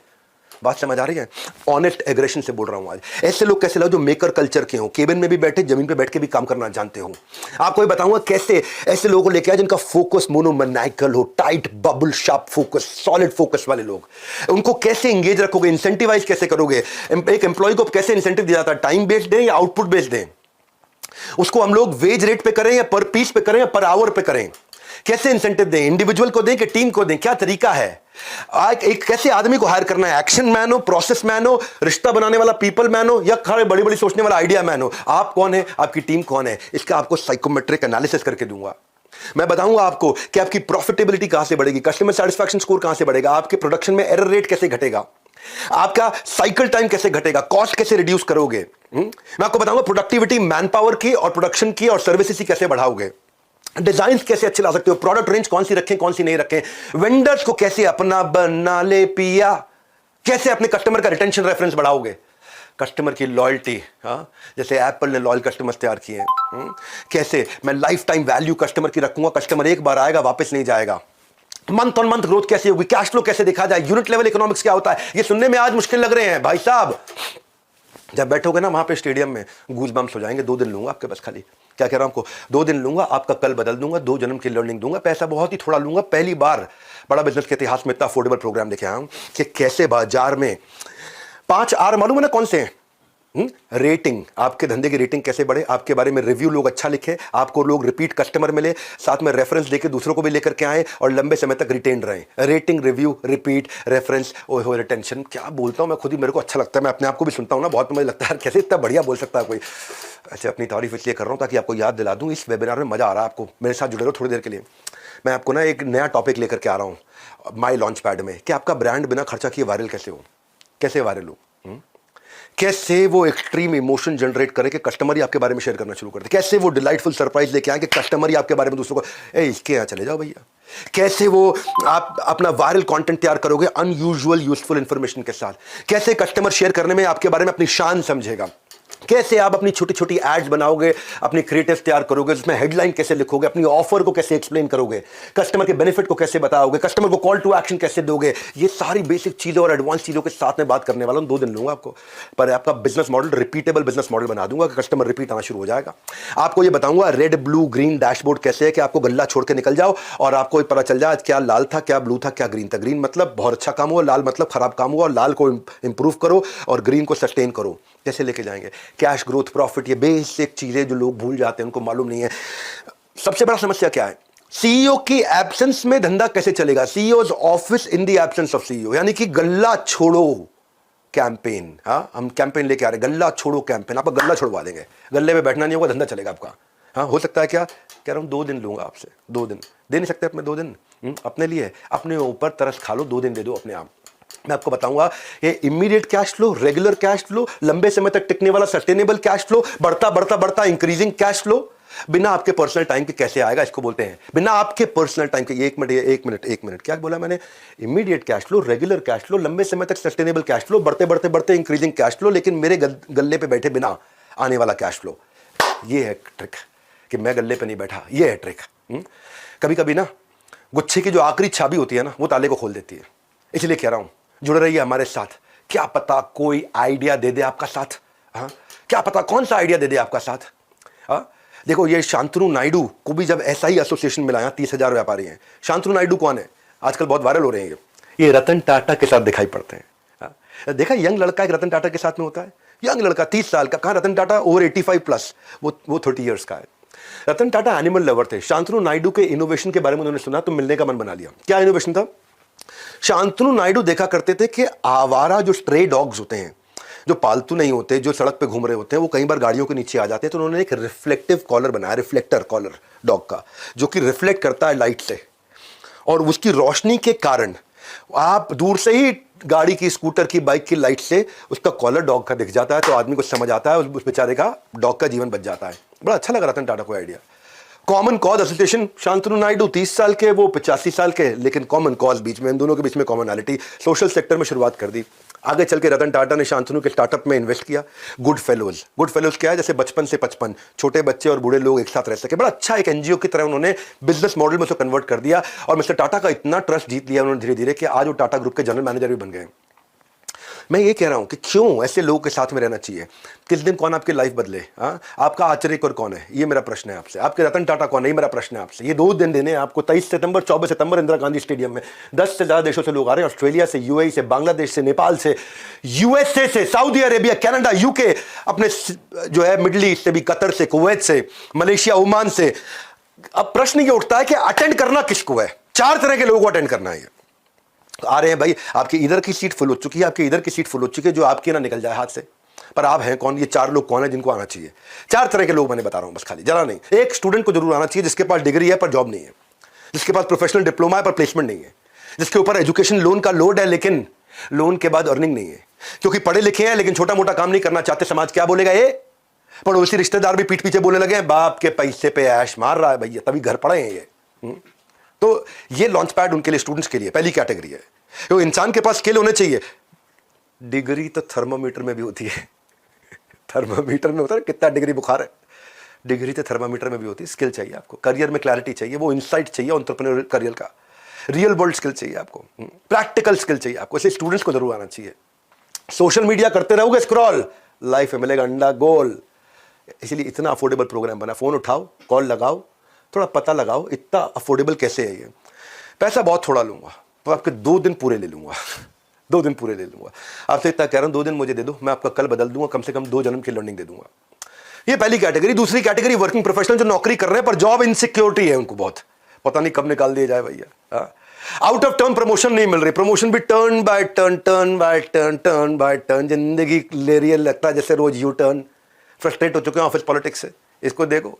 बात समझ आ रही है? ऑनेस्ट एग्रेशन से बोल रहा हूं आज। ऐसे लोग कैसे लाओ जो मेकर कल्चर के हो, केबिन में भी बैठे, जमीन पे बैठ के भी काम करना जानते हो। आपको ये बताऊंगा कैसे ऐसे लोगों को लेके आए जिनका फोकस मोनोमैनिकल हो, tight bubble sharp focus, solid focus वाले लोग। उनको कैसे एंगेज रखोगे, इंसेंटिवाइज कैसे करोगे? एक एम्प्लॉय को कैसे इंसेंटिव दिया जाता है, टाइम बेस्ड दें या आउटपुट बेस्ड दें? उसको हम लोग वेज रेट पे करें या पर पीस पे करें या पर आवर पे करें? कैसे इंसेंटिव दें, इंडिविजुअल को दें कि टीम को दें, क्या तरीका है? एक कैसे आदमी को हायर करना है, एक्शन मैन हो, प्रोसेस मैन हो, रिश्ता बनाने वाला पीपल मैन हो, या खड़े बड़ी बड़ी सोचने वाला आइडिया मैन हो? आप कौन है, आपकी टीम कौन है? इसका आपको साइकोमेट्रिक एनालिसिस करके दूंगा। मैं बताऊंगा आपको कि आपकी प्रॉफिटेबिलिटी कहां से बढ़ेगी, कस्टमर सेटिस्फैक्शन स्कोर कहां से बढ़ेगा, आपके प्रोडक्शन में एरर रेट कैसे घटेगा, आपका साइकिल टाइम कैसे घटेगा, कॉस्ट कैसे रिड्यूस करोगे। मैं आपको बताऊंगा प्रोडक्टिविटी मैन पावर की और प्रोडक्शन की और सर्विसेज की कैसे बढ़ाओगे, डिजाइन कैसे अच्छे ला सकते हो, प्रोडक्ट रेंज कौन सी रखें कौन सी नहीं रखें, वेंडर्स को कैसे अपना बना ले पिया, कैसे अपने कस्टमर का रिटेंशन रेफरेंस बढ़ाओगे, कस्टमर की लॉयल्टी, हाँ जैसे एप्पल ने लॉयल कस्टमर्स तैयार किए हैं, कैसे मैं लाइफ टाइम वैल्यू कस्टमर की रखूंगा, कस्टमर एक बार आएगा वापस नहीं जाएगा। मंथ ऑन मंथ ग्रोथ कैसे होगी, कैश फ्लो कैसे देखा जाए, यूनिट लेवल इकोनॉमिक्स क्या होता है, ये सुनने में आज मुश्किल लग रहे हैं भाई साहब। जब बैठोगे ना वहां पे स्टेडियम में, गूज बम्स हो जाएंगे। 2 दिन लूंगा आपके पास, खाली क्या कह रहा हूं आपको, 2 दिन लूंगा, आपका कल बदल दूंगा, 2 जन्म की लर्निंग दूंगा, पैसा बहुत ही थोड़ा लूंगा। पहली बार बड़ा बिजनेस के इतिहास में इतना अफोर्डेबल प्रोग्राम लेके आया हूं कि कैसे बाजार में 5 आर मालूम है ना कौन से हैं? रेटिंग, आपके धंधे की रेटिंग कैसे बढ़े, आपके बारे में रिव्यू लोग अच्छा लिखे, आपको लोग रिपीट कस्टमर मिले, साथ में रेफरेंस देके दूसरों को भी लेकर के आए और लंबे समय तक रिटेन रहे। रेटिंग, रिव्यू, रिपीट, रेफरेंस, ओए हो रिटेंशन, क्या बोलता हूं मैं खुद ही, मेरे को अच्छा लगता है, मैं अपने आप को भी सुनता हूं ना बहुत, मुझे लगता है कैसे इतना बढ़िया बोल सकता है कोई। अच्छा, अपनी तारीफ इसलिए कर रहा हूं ताकि आपको याद दिला दूं, इस वेबिनार में मजा आ रहा है आपको, मेरे साथ जुड़े रहो थोड़ी देर के लिए। मैं आपको ना एक नया टॉपिक लेकर के आ रहा हूं माई लॉन्च पैड में, कि आपका ब्रांड बिना खर्चा किए वायरल कैसे हो, कैसे वायरल हो, कैसे वो एक्सट्रीम इमोशन जनरेट करे कि कस्टमर ही आपके बारे में शेयर करना शुरू कर दे, कैसे वो डिलाइटफुल सरप्राइज लेके आए कि कस्टमर ही आपके बारे में दूसरों को, ए इसके यहाँ चले जाओ भैया, कैसे वो आप अपना वायरल कंटेंट तैयार करोगे अनयूजुअल यूजफुल इंफॉर्मेशन के साथ, कैसे कस्टमर शेयर करने में आपके बारे में अपनी शान समझेगा, कैसे आप अपनी छोटी छोटी एड्स बनाओगे, अपनी क्रिएटिव तैयार करोगे, उसमें हेडलाइन कैसे लिखोगे, अपनी ऑफर को कैसे एक्सप्लेन करोगे, कस्टमर के बेनिफिट को कैसे बताओगे, कस्टमर को कॉल टू एक्शन कैसे दोगे, ये सारी बेसिक चीज़ों और एडवांस चीज़ों के साथ में बात करने वाला हूं। 2 दिन लूंगा आपको, पर आपका business model repeatable business model बना दूंगा कि कस्टमर रिपीट आना शुरू हो जाएगा। आपको ये बताऊंगा रेड ब्लू ग्रीन डैशबोर्ड कैसे है कि आपको गल्ला छोड़ के निकल जाओ और आपको पता चल जाए क्या लाल था, क्या ब्लू था, क्या ग्रीन था। ग्रीन मतलब बहुत अच्छा काम हुआ, लाल मतलब खराब काम हुआ, और लाल को इंप्रूव करो और ग्रीन को सस्टेन करो। कैसे लेके जाएंगे, कैश ग्रोथ, प्रॉफिट, ये बेसिक चीजें जो लोग भूल जाते हैं, उनको मालूम नहीं है। सबसे बड़ा समस्या क्या है, सीईओ की एब्सेंस में धंधा कैसे चलेगा, CEOs office in the absence of CEO, यानी कि गल्ला छोड़ो कैंपेन। हाँ, हम कैंपेन लेके आ रहे हैं, गल्ला छोड़ो कैंपेन, आपका गल्ला छोड़वा देंगे, गल्ले में बैठना नहीं होगा, धंधा चलेगा आपका। हाँ, हो सकता है क्या, कह रहा हूं 2 दिन लूंगा आपसे, 2 दिन दे नहीं सकते अपने 2 दिन अपने लिए, अपने ऊपर तरस खा लो, 2 दिन दे दो अपने आप। मैं आपको बताऊंगा ये immediate cash flow, regular cash flow, लंबे समय तक टिकने वाला सस्टेनेबल कैश फ्लो, बढ़ता बढ़ता बढ़ता इंक्रीजिंग कैश फ्लो, बिना आपके पर्सनल टाइम के कैसे आएगा, इसको बोलते हैं बिना आपके पर्सनल टाइम के। एक मिनट क्या बोला मैंने, immediate cash flow, regular cash flow, लंबे समय तक सस्टेनेबल कैश फ्लो, बढ़ते बढ़ते बढ़ते इंक्रीजिंग कैश फ्लो, लेकिन मेरे गल्ले पे बैठे बिना आने वाला कैश फ्लो। ये है ट्रिक कि मैं गल्ले पे नहीं बैठा, ये है ट्रिक। कभी कभी ना गुच्छे की जो आखिरी चाबी होती है ना, वो ताले को खोल देती है। इसलिए कह रहा हूं जुड़े रहिए हमारे साथ, क्या पता कोई आइडिया दे दे आपका साथ। हाँ, क्या पता कौन सा आइडिया दे दे आपका साथ। हाँ, देखो ये शांतनु नायडू को भी जब ऐसा ही एसोसिएशन मिला, 30,000 व्यापारी हैं। शांतनु नायडू कौन है, आजकल बहुत वायरल हो रहे हैं, ये रतन टाटा के साथ दिखाई पड़ते हैं। हाँ, देखा यंग लड़का एक रतन टाटा के साथ में होता है, यंग लड़का 30 साल का, कहाँ रतन टाटा ओवर 85 प्लस, वो 30 ईयर्स का है। रतन टाटा एनिमल लवर थे, शांतनु नायडू के इनोवेशन के बारे में उन्होंने सुना तो मिलने का मन बना लिया। क्या इनोवेशन था, शांतनु नायडू देखा करते थे कि आवारा जो स्ट्रे डॉग्स होते हैं, जो पालतू नहीं होते, जो सड़क पे घूम रहे होते हैं, वो कई बार गाड़ियों के नीचे आ जाते हैं, तो उन्होंने एक रिफ्लेक्टिव कॉलर बनाया, रिफ्लेक्टर कॉलर डॉग का, जो कि रिफ्लेक्ट करता है लाइट से, और उसकी रोशनी के कारण आप दूर से ही गाड़ी की, स्कूटर की, बाइक की लाइट से उसका कॉलर डॉग का दिख जाता है, तो आदमी को समझ आता है, उस बेचारे का डॉग का जीवन बच जाता है। बड़ा अच्छा लगा रतन टाटा को idea. Common cause association, Shantanu Naidu 30 साल के, वो 85 साल के, लेकिन कॉमन कॉज बीच में, इन दोनों के बीच में कॉमनैलिटी, सोशल सेक्टर में शुरुआत कर दी। आगे चल के रतन टाटा ने शांतनु के स्टार्टअप में इन्वेस्ट किया, गुड फेलोज। गुड फेलोज क्या है, जैसे बचपन से 55 छोटे बच्चे और बूढ़े लोग एक साथ रह सके, बड़ा अच्छा एक एनजीओ की तरह उन्होंने बिजनेस मॉडल में उसको कन्वर्ट कर दिया, और मिस्टर टाटा का इतना ट्रस्ट जीत लिया उन्होंने धीरे धीरे कि आज वो टाटा ग्रुप के जनरल मैनेजर भी बन गए। मैं ये कह रहा हूं कि क्यों ऐसे लोगों के साथ में रहना चाहिए, किस दिन कौन आपकी लाइफ बदले। हाँ, आपका आचार्य कौन है, ये मेरा प्रश्न है आपसे। आपके रतन टाटा कौन है, ये मेरा प्रश्न है आपसे। ये 2 दिन देने आपको 23 सितंबर 24 सितंबर इंदिरा गांधी स्टेडियम में 10 से ज़्यादा देशों से लोग आ रहे हैं, ऑस्ट्रेलिया से, यूएई से, बांग्लादेश से, नेपाल से, यूएसए से, सऊदी अरेबिया, कनाडा, यूके, अपने जो है मिडल ईस्ट से भी, कतर से, कुवैत से, मलेशिया, ओमान से। अब प्रश्न ये उठता है कि अटेंड करना किसको है, 4 तरह के लोगों को अटेंड करना है। आ रहे हैं भाई, आपकी इधर की सीट फुल हो चुकी है, आपकी इधर की सीट फुल हो चुकी है, जो आपकी ना निकल जाए हाथ से, पर आप हैं कौन, ये 4 लोग कौन है जिनको आना चाहिए। 4 तरह के लोग मैंने बता रहा हूं, बस खाली जरा नहीं। एक स्टूडेंट को जरूर आना चाहिए जिसके पास डिग्री है पर जॉब नहीं है, जिसके पास प्रोफेशनल डिप्लोमा है पर प्लेसमेंट नहीं है, जिसके ऊपर एजुकेशन लोन का लोड है लेकिन लोन के बाद अर्निंग नहीं है, क्योंकि पढ़े लिखे हैं लेकिन छोटा मोटा काम नहीं करना चाहते। समाज क्या बोलेगा, ये पड़ोसी रिश्तेदार भी पीठ पीछे बोलने लगे, बाप के पैसे पे ऐश मार रहा है भैया, तभी घर पड़े हैं ये। तो ये लॉन्च पैड उनके लिए, स्टूडेंट्स के लिए पहली कैटेगरी है। तो इंसान के पास स्किल होने चाहिए। डिग्री तो थर्मामीटर में भी होती है, थर्मामीटर में होता है कितना डिग्री बुखार है, डिग्री तो थर्मामीटर में भी होती है। स्किल चाहिए आपको, करियर में क्लैरिटी चाहिए, वो इंसाइट चाहिए एंटरप्रेन्योर करियर का। रियल वर्ल्ड स्किल चाहिए आपको, प्रैक्टिकल स्किल चाहिए आपको, इसलिए स्टूडेंट्स को जरूर आना चाहिए। सोशल मीडिया करते रहोगे स्क्रॉल, लाइफ में मिलेगा अंडा गोल। इसीलिए इतना अफोर्डेबल प्रोग्राम बना, फोन उठाओ, कॉल लगाओ, थोड़ा पता लगाओ इतना अफोर्डेबल कैसे है ये। पैसा बहुत थोड़ा लूंगा, तो आपके 2 दिन पूरे ले लूंगा 2 दिन पूरे ले लूंगा आपसे, इतना कह रहा हूं 2 दिन मुझे दे दो, मैं आपका कल बदल दूंगा, कम से कम 2 जन्म की लर्निंग दे दूंगा। ये पहली कैटेगरी। दूसरी कैटेगरी वर्किंग प्रोफेशनल जो नौकरी कर रहे हैं पर जॉब इनसिक्योरिटी है उनको, बहुत पता नहीं कब निकाल दिया जाए भैया। आउट ऑफ टर्न प्रमोशन नहीं मिल रही, प्रमोशन भी turn by turn, turn by turn, turn by turn, जिंदगी ले रही है, लगता है जैसे रोज यू टर्न। फ्रस्ट्रेट हो चुके हैं ऑफिस पॉलिटिक्स से। इसको देखो,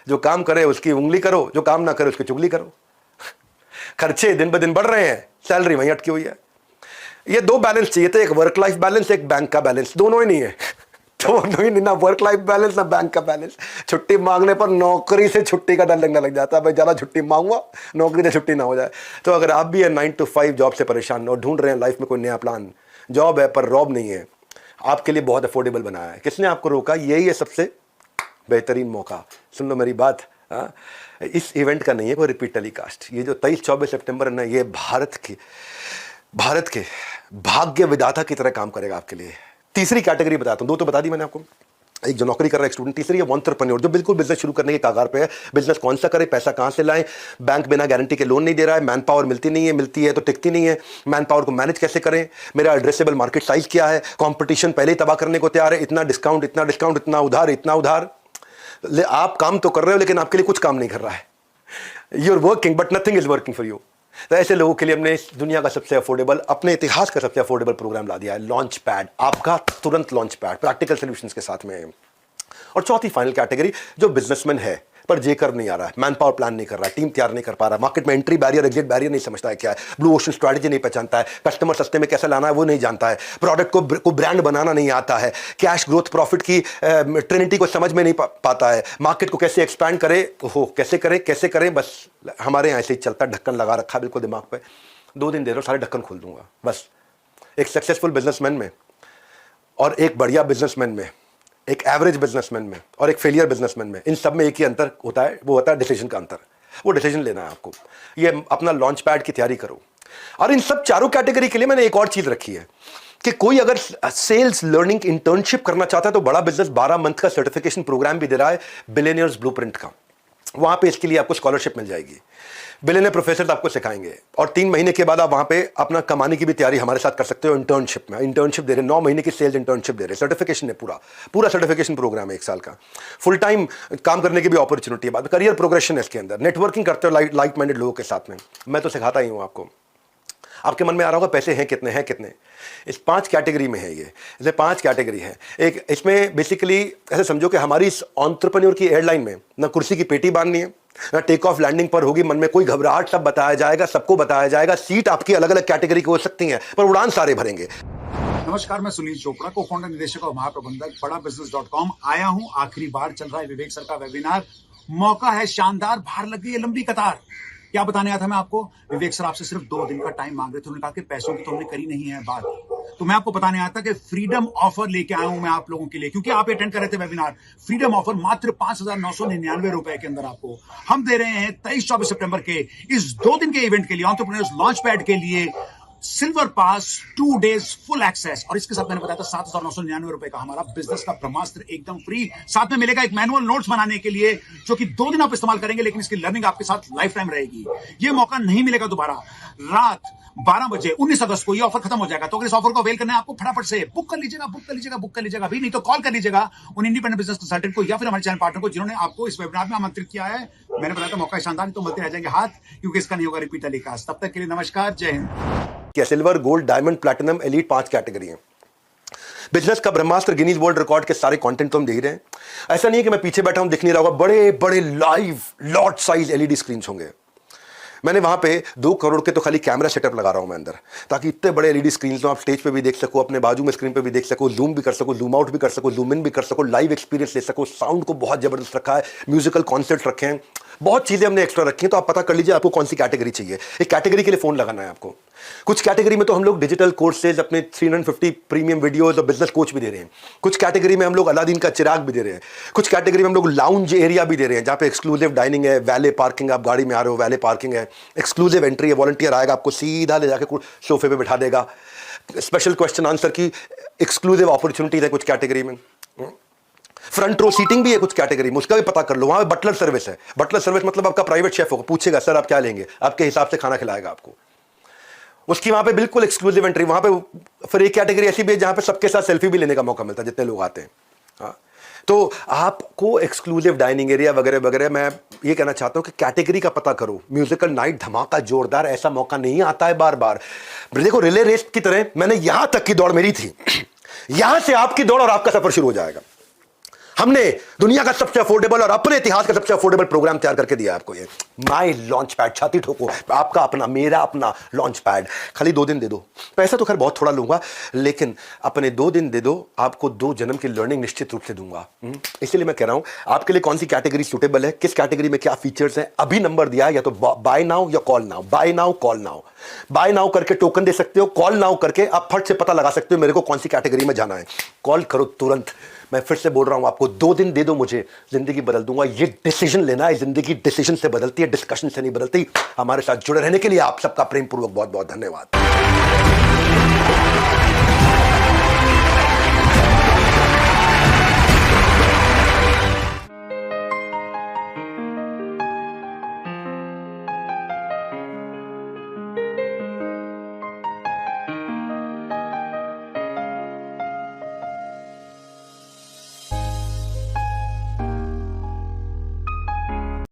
जो काम करे उसकी उंगली करो, जो काम ना करे उसकी चुगली करो। खर्चे दिन ब दिन बढ़ रहे हैं, सैलरी वहीं अटकी हुई है। ये 2 बैलेंस चाहिए थे, एक वर्क लाइफ बैलेंस, एक बैंक का बैलेंस। दोनों ही नहीं है दोनों ही नहीं, ना वर्क लाइफ बैलेंस ना बैंक का बैलेंस। छुट्टी मांगने पर नौकरी से छुट्टी का डर लगने लग जाता है, भाई ज़्यादा छुट्टी मांगूंगा नौकरी से छुट्टी ना हो जाए। तो अगर आप भी 9 to 5 जॉब से परेशान और ढूंढ रहे हैं लाइफ में कोई नया प्लान, जॉब है पर रॉब नहीं है, आपके लिए बहुत अफोर्डेबल बनाया है। किसने आपको रोका? यही है सबसे बेहतरीन मौका। सुन लो मेरी बात, इस इवेंट का नहीं है कोई रिपीट टेलीकास्ट। ये जो 23-24 सितंबर है ना, ये भारत के भाग्य विधाता की तरह काम करेगा आपके लिए। तीसरी कैटेगरी बताता हूं, 2 तो बता दी मैंने आपको, एक जो नौकरी कर रहा है स्टूडेंट, तीसरी है एंटरप्रेन्योर जो बिल्कुल बिजनेस शुरू करने के कागार पे है। बिजनेस कौन सा करे, पैसा कहां से लाएं, बैंक बिना गारंटी के लोन नहीं दे रहा है, मैन पावर मिलती नहीं है, मिलती है तो टिकती नहीं है, मैन पावर को मैनेज कैसे करें, मेरा एड्रेसेबल मार्केट साइज क्या है, कंपटीशन पहले ही तबाह करने को तैयार है, इतना डिस्काउंट, इतना डिस्काउंट, इतना उधार, इतना उधार। आप काम तो कर रहे हो लेकिन आपके लिए कुछ काम नहीं कर रहा है। You are working but nothing is working for you. तो ऐसे लोगों के लिए हमने इस दुनिया का सबसे अफोर्डेबल, अपने इतिहास का सबसे अफोर्डेबल प्रोग्राम ला दिया है, लॉन्च पैड। आपका तुरंत लॉन्च पैड प्रैक्टिकल सॉल्यूशंस के साथ में। और चौथी फाइनल कैटेगरी जो बिजनेसमैन है पर जे कर नहीं आ रहा है, मैन पावर प्लान नहीं कर रहा है, टीम तैयार नहीं कर पा रहा, मार्केट में एंट्री बैरियर एग्जिट बैरियर नहीं समझता है क्या है, ब्लू ओशन स्ट्रैटेजी नहीं पहचानता है, कस्टमर सस्ते में कैसे लाना है वो नहीं जानता है, प्रोडक्ट को ब्रांड बनाना नहीं आता है, कैश ग्रोथ प्रॉफिट की ट्रिनिटी को समझ में नहीं पाता है, मार्केट को कैसे एक्सपैंड करे, कैसे करें। बस हमारे यहाँ ऐसे ही चलता, ढक्कन लगा रखा बिल्कुल दिमाग पे। 2 दिन दे दो, सारे ढक्कन खोल दूंगा बस। एक सक्सेसफुल बिजनेसमैन में और एक बढ़िया बिजनेसमैन में, एक एवरेज बिजनेसमैन में और एक फेलियर बिजनेसमैन में, इन सब में एक ही अंतर होता है, वो होता है डिसीजन का अंतर। वो डिसीजन लेना है आपको। ये अपना लॉन्च पैड की तैयारी करो। और इन सब चारों कैटेगरी के लिए मैंने एक और चीज रखी है कि कोई अगर सेल्स लर्निंग इंटर्नशिप करना चाहता है तो बड़ा बिजनेस 12 मंथ का सर्टिफिकेशन प्रोग्राम भी दे रहा है, बिलियनियर्स ब्लूप्रिंट का। वहां पे इसके लिए आपको स्कॉलरशिप मिल जाएगी, बिलियनियर प्रोफेसर आपको सिखाएंगे और 3 महीने के बाद आप वहां पे अपना कमाने की भी तैयारी हमारे साथ कर सकते हो। इंटर्नशिप में इंटर्नशिप दे रहे, 9 महीने की सेल्स इंटर्नशिप दे रहे, सर्टिफिकेशन है, पूरा सर्टिफिकेशन प्रोग्राम है 1 साल का। फुल टाइम काम करने की भी अपॉर्चुनिटी है, बाद करियर प्रोग्रेशन है इसके अंदर, नेटवर्किंग करते हो लाइक माइंडेड लोगों के साथ में। मैं तो सिखाता ही हूँ आपको। आपके मन में आ रहा होगा पैसे हैं कितने, इस 5 कैटेगरी में है। ये इसमें 5 कैटेगरी है। एक इसमें बेसिकली ऐसे समझो कि हमारी इस एंटरप्रेन्योर की एयरलाइन में ना कुर्सी की पेटी बांधनी है, ना टेक ऑफ लैंडिंग पर होगी मन में कोई घबराहट, सब बताया जाएगा, सबको बताया जाएगा। सीट आपकी अलग अलग कैटेगरी की हो सकती हैं पर उड़ान सारे भरेंगे। नमस्कार, मैं सुनील चोपड़ा, को फाउंडर, निदेशक और महाप्रबंधक बड़ा बिजनेस.com आया हूं। आखिरी बार चल रहा है विवेक सर का वेबिनार, मौका है शानदार, बाहर लग गई है लंबी कतार। क्या बताने आया था मैं आपको? विवेक सर आपसे सिर्फ 2 दिन का टाइम मांग रहे थे, उन्होंने कहा कि पैसों की तो हमने करी नहीं है बात। तो मैं आपको बताने आया था कि फ्रीडम ऑफर लेके आया हूं मैं आप लोगों के लिए, क्योंकि आप अटेंड कर रहे थे वेबिनार। फ्रीडम ऑफर मात्र 5,999 रुपए के अंदर आपको हम दे रहे हैं 23-24 सितंबर के इस 2 दिन के इवेंट के लिए, एंटरप्रेन्योर्स लॉन्च पैड के लिए सिल्वर पास 2 डेज फुल एक्सेस। और इसके साथ मैंने बताया था 7,999 रुपए का हमारा बिजनेस का ब्रह्मास्त्र एकदम फ्री। साथ में मिलेगा एक मैनुअल नोट्स बनाने के लिए जो कि 2 दिन आप इस्तेमाल करेंगे, लेकिन इसकी लर्निंग आपके साथ लाइफ टाइम रहेगी। ये मौका नहीं मिलेगा दोबारा। रात 12 बजे 19 अगस्त को ये ऑफर खत्म हो जाएगा। तो अगर इस ऑफर को अवेल करना है आपको, फटाफट से बुक कर लीजिएगा अभी, नहीं तो कॉल कर लीजिएगा उन इंडिपेंडेंट बिजनेस कंसल्टेंट को या फिर हमारे चैनल पार्टनर को जिन्होंने आपको इस वेबिनार में आमंत्रित किया है। मैंने बताया था मौका शानदार, तो मिलते रह जाएंगे हाथ, क्योंकि इसका नहीं होगा रिपीट टेलीकास्ट। तब तक के लिए नमस्कार, जय हिंद। क्या silver, gold, diamond, platinum, elite 5 category हैं। बिजनेस का ब्रह्मास्त्र, गिनीज वर्ल्ड रिकॉर्ड के सारे कंटेंट तो हम देख रहे हैं। ऐसा नहीं है कि मैं पीछे बैठा हूं दिख नहीं रहा होगा, बड़े बड़े live lot size LED screen होंगे। मैंने वहां पे 2 करोड़ के तो खाली कैमरा सेटअप लगा रहा हूं मैं अंदर, ताकि इतने बड़े एलईडी स्क्रीन तो आप स्टेज पे भी देख सको, अपने बाजू में स्क्रीन पे भी देख सको, जूम भी कर सको, जूम आउट भी कर सको, जूम इन भी कर सको, लाइव एक्सपीरियंस ले सको। साउंड को बहुत जबरदस्त रखा है, म्यूजिकल कॉन्सेप्ट रखे हैं, बहुत चीजें हमने एक्स्ट्रा रखी हैं। तो आप पता कर लीजिए आपको कौन सी कैटेगरी चाहिए। एक कैटेगरी के लिए फोन लगाना है आपको, कुछ कैटेगरी में तो हम लोग डिजिटल कोर्सेज अपने 350 प्रीमियम वीडियोस और बिजनेस कोच भी दे रहे हैं। कुछ कैटेगरी में हम लोग अलादीन का चिराग भी दे रहे हैं। कुछ कैटेगरी में हम लोग लाउंज एरिया भी दे रहे हैं, जहां पे एक्सक्लूसिव डाइनिंग है, वैले पार्किंग, आप गाड़ी में आ रहे हो वैले पार्किंग है, एक्सक्लूसिव एंट्री है, वॉलंटियर आएगा आपको सीधा ले जाकर सोफे पे बैठा देगा, स्पेशल क्वेश्चन आंसर की एक्सक्लूसिव अपॉर्चुनिटीज है कुछ कैटेगरी में, फ्रंट रो सीटिंग भी है कुछ कैटेगरी में, उसका भी पता कर लो। वहां पे बटलर सर्विस है। बटलर सर्विस मतलब आपका प्राइवेट शेफ होगा, पूछेगा सर आप क्या लेंगे, आपके हिसाब से खाना खिलाएगा आपको। उसकी वहां पे बिल्कुल एक्सक्लूसिव एंट्री। वहां पे फिर एक कैटेगरी ऐसी भी है जहां पे सबके साथ सेल्फी भी लेने का मौका मिलता है जितने लोग आते हैं। हाँ, तो आपको एक्सक्लूसिव डाइनिंग एरिया वगैरह वगैरह, मैं ये कहना चाहता हूं कि कैटेगरी का पता करो। म्यूजिकल नाइट धमाका जोरदार, ऐसा मौका नहीं आता है बार बार। देखो रिले रेस की तरह मैंने यहां तक की दौड़ मेरी थी, यहां से आपकी दौड़ और आपका सफर शुरू हो जाएगा। हमने दुनिया का सबसे अफोर्डेबल और अपने इतिहास का सबसे अफोर्डेबल प्रोग्राम तैयार करके दिया आपको। ये माई लॉन्च पैड, छाती ठोको, आपका अपना, मेरा अपना लॉन्च पैड। खाली 2 दिन दे दो, पैसा तो खैर बहुत थोड़ा लूंगा, लेकिन अपने 2 दिन दे दो, आपको 2 जन्म की लर्निंग निश्चित रूप से दूंगा। इसलिए मैं कह रहा हूं आपके लिए कौन सी कैटेगरी सुटेबल है, किस कैटेगरी में क्या फीचर्स हैं। अभी नंबर दिया है, या तो बाय नाउ या call now, buy now call now. Buy now करके टोकन दे सकते हो, कॉल नाउ करके आप फट से पता लगा सकते हो मेरे को कौन सी कैटेगरी में जाना है। कॉल करो तुरंत। मैं फिर से बोल रहा हूं आपको, 2 दिन दे दो मुझे, जिंदगी बदल दूंगा। ये डिसीजन लेना है, जिंदगी डिसीजन से बदलती है, डिस्कशन से नहीं बदलती। हमारे साथ जुड़े रहने के लिए आप सबका प्रेम पूर्वक बहुत बहुत धन्यवाद।